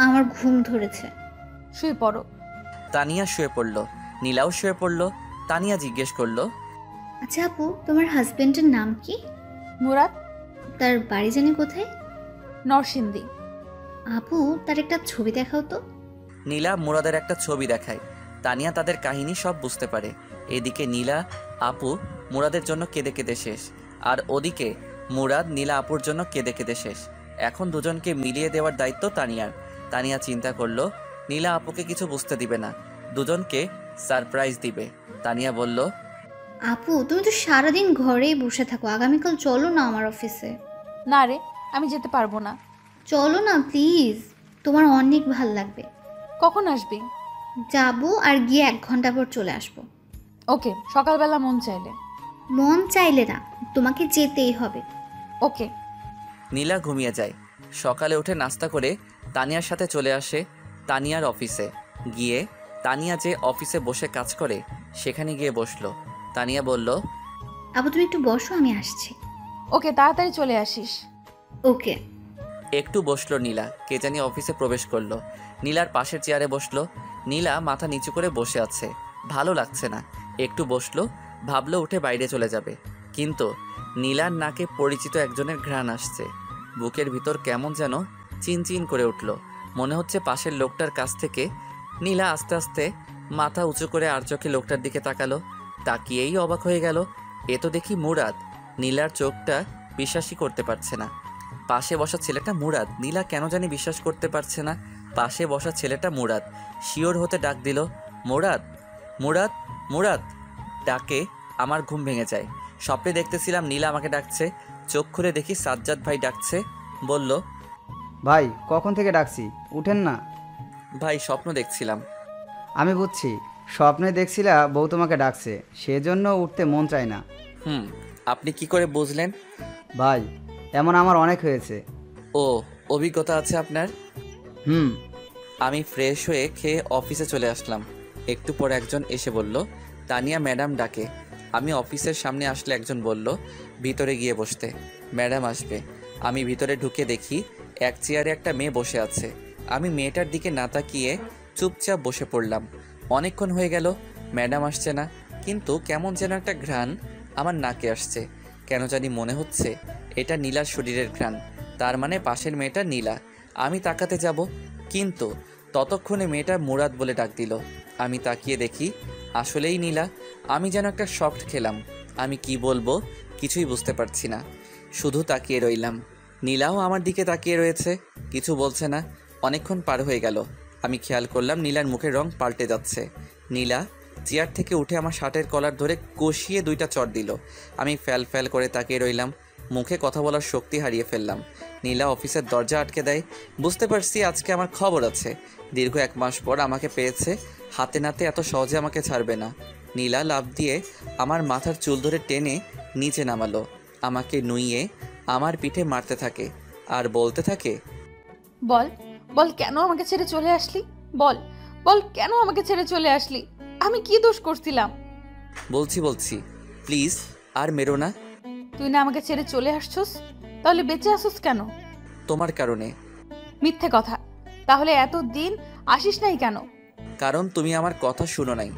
আমার ঘুম ধরেছে। শুয়ে পড়ো। তানিয়া শুয়ে পড়ল। নীলাও শুয়ে পড়ল। তানিয়া জিজ্ঞেস করলো, আচ্ছা আপু, তোমার হাজবেন্ডের নাম কি? মুরাদ। তার বাড়ি জানি কোথায়? নরসিংদী। আপু, তার একটা ছবি দেখাও তো। নীলা মুরাদের একটা ছবি দেখায়। তানিয়া তাদের কাহিনী সব বুঝতে পারে। এদিকে নীলা আপু মুরাদের জন্য কেঁদে কেঁদে শেষ, আর ওদিকে মুরাদ নীলা আপুর জন্য কেঁদে কেঁদে শেষ। এখন দুজনকে মিলিয়ে দেওয়ার দায়িত্ব তানিয়ার। তানিয়া চিন্তা করলো নীলা আপুকে কিছু বুঝতে দিবে না, দুজনকে সারপ্রাইজ দিবে। তানিয়া বলল, আপু তুমি তো সারাদিন ঘরেই বসে থাকো, আগামীকাল চলো না আমার অফিসে। না রে, আমি যেতে পারবো না। চলো না প্লিজ, তোমার অনেক ভাল লাগবে। কখন আসবি? যাবো আর গিয়ে 1 ঘন্টা পর চলে আসবো। ওকে, সকালবেলা মন চাইলে। মন চাইলে না, তোমাকে যেতেই হবে। ওকে। নীলা ঘুমিয়ে যায়। সকালে উঠে নাস্তা করে তানিয়ার সাথে চলে আসে তানিয়ার অফিসে। গিয়ে তানিয়া যে অফিসে বসে কাজ করে সেখানে গিয়ে বসলো। তানিয়া বলল, আপু তুমি একটু বসো, আমি আসছি। ওকে, তাড়াতাড়ি চলে আসিস। ওকে। একটু বসলো নীলা। কে জানি অফিসে প্রবেশ করলো। নীলার পাশের চেয়ারে বসলো। নীলা মাথা নিচু করে বসে আছে, ভালো লাগছে না। একটু বসলো, ভাবলো উঠে বাইরে চলে যাবে, কিন্তু নীলার নাকে পরিচিত একজনের ঘ্রাণ আসছে। বুকের ভিতর কেমন যেন চিনচিন করে উঠল, মনে হচ্ছে পাশের লোকটার কাছ থেকে। নীলা আস্তে আস্তে মাথা উঁচু করে আর চোখে লোকটার দিকে তাকালো। তাকিয়েই অবাক হয়ে গেল, এ তো দেখি মুরাদ। নীলার চোখটা বিশ্বাসই করতে পারছে না। পাশে বসা ছেলেটা মুরাদ। নীলা কেন জানি বিশ্বাস করতে পারছে না, পাশে বসা ছেলেটা মুরাদ। শিওর হতে ডাক দিল, মুরাদ, মুরাদ, মুরাদ। ডাকে আমার ঘুম ভেঙে যায়। স্বপ্নে দেখতেছিলাম নীলা আমাকে ডাকছে। চোখ খুলে দেখি সাজ্জাদ ভাই ডাকছে। বলল, ভাই কখন থেকে ডাকছি, উঠেন না। ভাই স্বপ্ন দেখছিলাম। আমি বুঝছি, স্বপ্নে দেখছিলা বউ তোমাকে ডাকছে, সেজন্য উঠতে মন চায় না। আপনি কি করে বুঝলেন? ভাই এমন আমার অনেক হয়েছে। ও, অভিজ্ঞতা আছে আপনার? আমি ফ্রেশ হয়ে খেয়ে অফিসে চলে আসলাম। একটু পর একজন এসে বলল, তানিয়া ম্যাডাম ডাকে। আমি অফিসের সামনে আসলে একজন বলল, ভিতরে গিয়ে বসতে, ম্যাডাম আসবে। আমি ভিতরে ঢুকে দেখি এক চেয়ারে একটা মেয়ে বসে আছে। আমি মেয়েটার দিকে না তাকিয়ে চুপচাপ বসে পড়লাম। অনেকক্ষণ হয়ে গেল, ম্যাডাম আসছে না, কিন্তু কেমন যেন একটা ঘ্রাণ আমার নাকে আসছে। কেন জানি মনে হচ্ছে এটা নীলার শরীরের ঘ্রাণ, তার মানে পাশের মেয়েটা নীলা। আমি তাকাতে যাব, কিন্তু ততক্ষণে মেয়েটা মুরাদ বলে ডাক দিল। আমি তাকিয়ে দেখি আসলেই নীলা। আমি যেন একটা শকড খেলাম। আমি কি বলবো কিছুই বুঝতে পারছি না, শুধু তাকিয়ে রইলাম। নীলাও আমার দিকে তাকিয়ে রয়েছে, কিছু বলছে না। অনেকক্ষণ পার হয়ে গেল। আমি খেয়াল করলাম নীলার মুখের রং পাল্টে যাচ্ছে। নীলা চেয়ার থেকে উঠে আমার শার্টের কলার ধরে কষিয়ে 2টা চড় দিল। আমি ফ্যাল ফ্যাল করে তাকিয়ে রইলাম, মুখে কথা বলার শক্তি হারিয়ে ফেললাম। নীলা অফিসের দরজা আটকে দেয়। বুঝতে পারছি আজকে আমার খবর আছে। দীর্ঘ 1 মাস পর আমাকে পেয়েছে, হাতে নাতে এত সহজে আমাকে ছাড়বে না। নীলা লাফ দিয়ে আমার মাথার চুল ধরে টেনে নিচে নামালো, আমাকে নুইয়ে আমার পিঠে মারতে থাকে আর বলতে থাকে, বল, বল কেন আমাকে ছেড়ে চলে আসলি? বল, বল কেন আমাকে ছেড়ে চলে আসলি? আমি কি দোষ করছিলাম? বলছি প্লিজ আর মেরো না। তুই না আমাকে ছেড়ে চলে আসছস, তাহলে বেঁচে আসছস কেন? তোমার কারণে। মিথ্যে কথা। তাহলে এতদিন আসিস নাই কেন? কারণ তুমি আমার কথা শুনো নাই।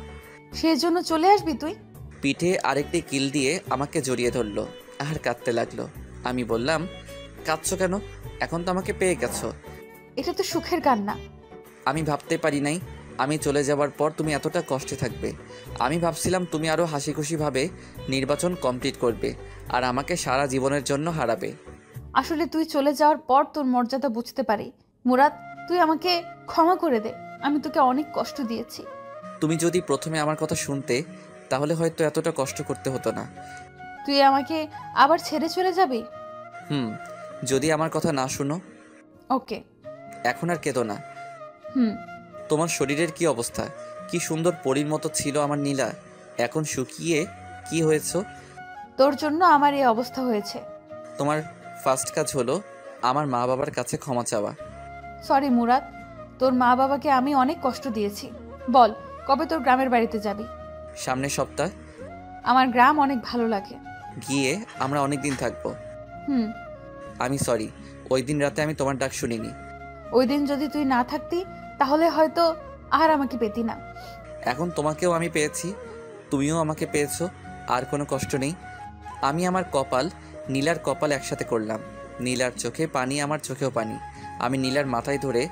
সেজন্য চলে আসবি তুই? পিঠে আরেকটি কিল দিয়ে আমাকে জড়িয়ে ধরলো আর কাঁদতে লাগলো। আমি বললাম, কাঁদছো কেন? এখন তো আমাকে পেয়ে গেছো। এটা তো সুখের কান্না। আমি ভাবতে পারি নাই আমি চলে যাওয়ার পর তুমি এতটা কষ্টে থাকবে। আমি ভাবছিলাম তুমি আরও হাসি খুশিভাবে নির্বাচন কমপ্লিট করবে আর আমাকে সারা জীবনের জন্য হারাবে। আসলে তুই চলে যাওয়ার পর তোর মর্যাদা বুঝতে পারি। মুরাদ, তুই আমাকে ক্ষমা করে দে। আমি তোকে অনেক কষ্ট দিয়েছি। তুমি যদি প্রথমে আমার কথা শুনতে, তাহলে হয়তো এতটা কষ্ট করতে হতো না। তুই আমাকে আবার ছেড়ে চলে যাবি? যদি আমার কথা না শুনো। ওকে। এখন আর কেঁদো না। হুম। তোমার শরীরের কি অবস্থা? কি সুন্দর পরীর মতো ছিল আমার নীলা, এখন শুকিয়ে কি হয়েছো? তোর জন্য আমার এই অবস্থা হয়েছে। তোমার ফার্স্ট কাজ হলো আমার মা বাবার কাছে ক্ষমা চাওয়া। সরি মুরাদ, তোর মা বাবাকে আমি অনেক কষ্ট দিয়েছি। বল, কবে তোর গ্রামের বাড়িতে যাবি? সামনের সপ্তাহ। আমার গ্রাম অনেক ভালো লাগে। গিয়ে আমরা অনেক দিন থাকবো। আমি সরি, ওই দিন রাতে আমি তোমার ডাক শুনিনি। ওই দিন যদি তুই না থাকতি তাহলে হয়তো আর আমাকে পেতি না। এখন তোমাকেও আমি পেয়েছি, তুমিও আমাকে পেয়েছো, আর কোনো কষ্ট নেই। আমি আমার কপাল নীলার কপাল একসাথে করলাম। নীলার চোখে পানি, আমার চোখেও পানি। আমি নীলার মাথায় ধরে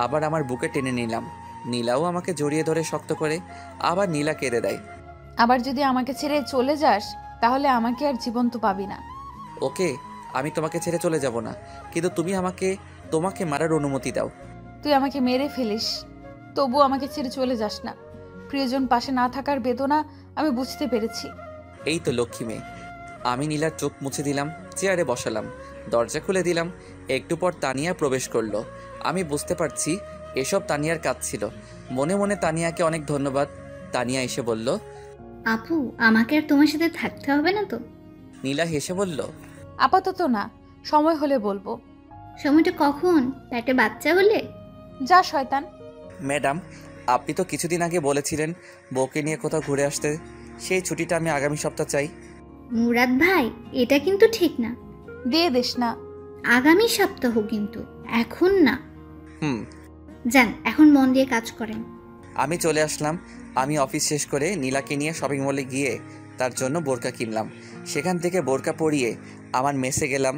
আবার আমার বুকে টেনে নিলাম। নীলাও আমাকে জড়িয়ে ধরে শক্ত করে, আবার নীলা কেঁদে দেয়। আবার যদি আমাকে ছেড়ে চলে যাস তাহলে আমাকে আর জীবন্ত পাবি না। ওকে, আমি তোমাকে ছেড়ে চলে যাব না, কিন্তু তুমি তোমাকে মারার অনুমতি দাও। তুই আমাকে মেরে ফেলিস, তবু আমাকে ছেড়ে চলে যাস না। প্রিয়জন পাশে না থাকার বেদনা আমি বুঝতে পেরেছি। এই তো লক্ষ্মী মেয়ে। আমি নীলার চোখ মুছে দিলাম, চেয়ারে বসালাম, দরজা খুলে দিলাম। একটু পর তানিয়া প্রবেশ করলো। আমি বুঝতে পারছি এসব তানিয়ার কাজ ছিল। মনে মনে তানিয়াকে অনেক ধন্যবাদ। তানিয়া এসে বলল, আপু আমাকে আর তোমার সাথে থাকতে হবে না তো? নীলা হেসে বলল, আপাতত না, সময় হলে বলবো। সময়টা কখন? পেটে বাচ্চা হলে? যা শয়তান। ম্যাডাম, আপনি তো কিছুদিন আগে বলেছিলেন বউকে নিয়ে কোথাও ঘুরে আসতে। সেই ছুটিটা আমি আগামী সপ্তাহ চাই। মুরাদ ভাই, এটা কিন্তু ঠিক না। দিয়ে দিস না। আগামী সপ্তাহ কিন্তু, এখন না। হুম। যান, এখন মন দিয়ে কাজ করেন। আমি চলে আসলাম। আমি অফিস শেষ করে নীলাকে নিয়ে শপিং মলে গিয়ে তার জন্য বোরকা কিনলাম। সেখান থেকে বোরকা পরিয়ে আমার মেসে গেলাম।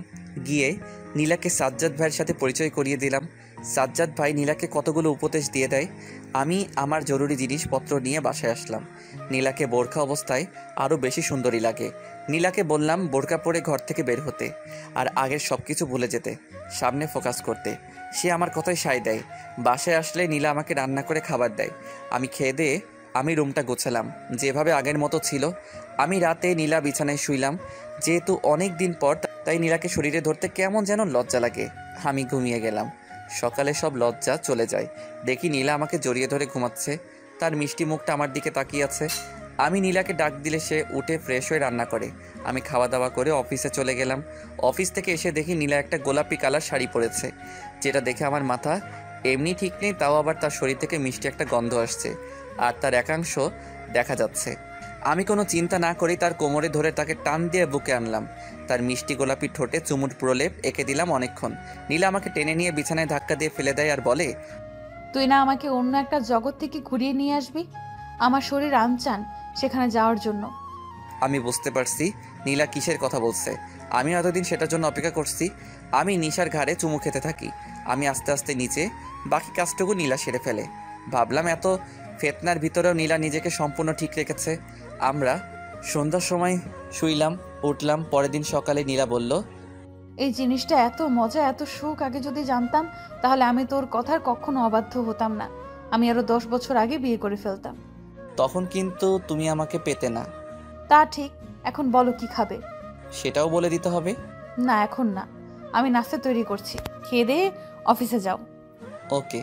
গিয়ে নীলাকে সাজ্জাদ ভাইয়ের সাথে পরিচয় করিয়ে দিলাম। সাজ্জাদ ভাই নীলাকে কতগুলো উপদেশ দিয়ে দেয়। আমি আমার জরুরি জিনিসপত্র নিয়ে বাসায় আসলাম। নীলাকে বোরকা অবস্থায় আরও বেশি সুন্দরী লাগে। নীলাকে বললাম বোরকা পরে ঘর থেকে বের হতে, আর আগের সব কিছু ভুলে যেতে, সামনে ফোকাস করতে। সে আমার কথায় সায় দেয়। বাসায় আসলে নীলা আমাকে রান্না করে খাবার দেয়। আমি খেয়ে দিয়ে আমি রুমটা গোছালাম, যেভাবে আগের মতো ছিল। আমি রাতে নীলা বিছানায় শুইলাম। যেহেতু অনেক দিন পর, তাই নীলাকে শরীরে ধরতে কেমন যেন লজ্জা লাগে। আমি ঘুমিয়ে গেলাম। সকালে সব লজ্জা চলে যায়। দেখি নীলা আমাকে জড়িয়ে ধরে ঘুমাচ্ছে। তার মিষ্টি মুখটা আমার দিকে তাকিয়ে আছে। আমি নীলাকে ডাক দিলে সে উঠে ফ্রেশ হয়ে রান্না করে। আমি খাওয়া দাওয়া করে অফিসে চলে গেলাম। অফিস থেকে এসে দেখি নীলা একটা গোলাপি কালার শাড়ি পরেছে, যেটা দেখে আমার মাথা এমনি ঠিক নেই, তাও আবার তার শরীর থেকে মিষ্টি একটা গন্ধ আসছে, আর তার একাংশ দেখা যাচ্ছে। আমি কোনো চিন্তা না করেই তার কোমরে ধরে তাকে টান দিয়ে বুকে আনলাম। তার মিষ্টি গোলাপি ঠোঁটে চুমুর প্রলেপ এঁকে দিলাম অনেকক্ষণ। নীলা আমাকে টেনে নিয়ে বিছানায় ধাক্কা দিয়ে ফেলে দেয় আর বলে, তুই না আমাকে অন্য একটা জগৎ থেকে ঘুরিয়ে নিয়ে আসবি? আমার শরীর আনচান সেখানে যাওয়ার জন্য। আমি বুঝতে পারছি নীলা কিসের কথা বলছে। আমি এতদিন সেটার জন্য অপেক্ষা করছি। আমি নিশার ঘাড়ে চুমু খেতে থাকি। আমি আস্তে আস্তে নিচে, বাকি কাজটুকু নীলা সেরে ফেলে। ভাবলাম এত ফেতনার ভিতরেও নীলা নিজেকে সম্পূর্ণ ঠিক রেখেছে। আমরা সন্ধ্যার সময় শুইলাম, উঠলাম। পরের দিন সকালে নীলা বলল, এই জিনিসটা এত মজা, এত সুখ আগে যদি জানতাম তাহলে আমি তোর কথার কখনো অবাধ্য হতাম না। আমি আরো 10 বছর আগে বিয়ে করে ফেলতাম। তখন কিন্তু তুমি আমাকে পেতে না। তা ঠিক। এখন বলো কি খাবে? সেটাও বলে দিতে হবে। না, এখন না। আমি নাস্তা তৈরি করছি, খেয়ে দিয়ে অফিসে যাও। ওকে।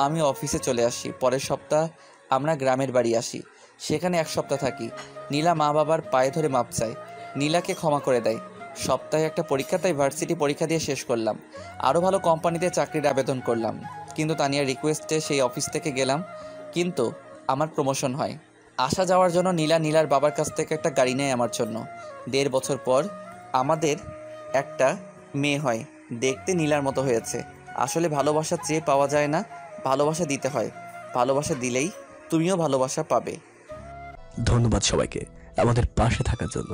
আমি অফিসে চলে আসি। পরের সপ্তাহ আমরা গ্রামের বাড়ি আসি। সেখানে 1 সপ্তাহ থাকি। নীলা মা বাবার পায়ে ধরে মাপ চায়। নীলাকে ক্ষমা করে দেয়। সপ্তাহে একটা পরীক্ষা, তাই ভার্সিটি পরীক্ষা দিয়ে শেষ করলাম। আরও ভালো কোম্পানিতে চাকরির আবেদন করলাম। কিন্তু তানিয়ার রিকোয়েস্টে সেই অফিস থেকে গেলাম। কিন্তু আমার প্রমোশন হয়। আসা যাওয়ার জন্য নীলার বাবার কাছ থেকে একটা গাড়ি নেয় আমার জন্য। 1.5 বছর পর আমাদের একটা মেয়ে হয়। দেখতে নীলার মতো হয়েছে। আসলে ভালোবাসা চেয়ে পাওয়া যায় না, ভালোবাসা দিতে হয়। ভালোবাসা দিলেই তুমিও ভালোবাসা পাবে। ধন্যবাদ সবাইকে আমাদের পাশে থাকার জন্য।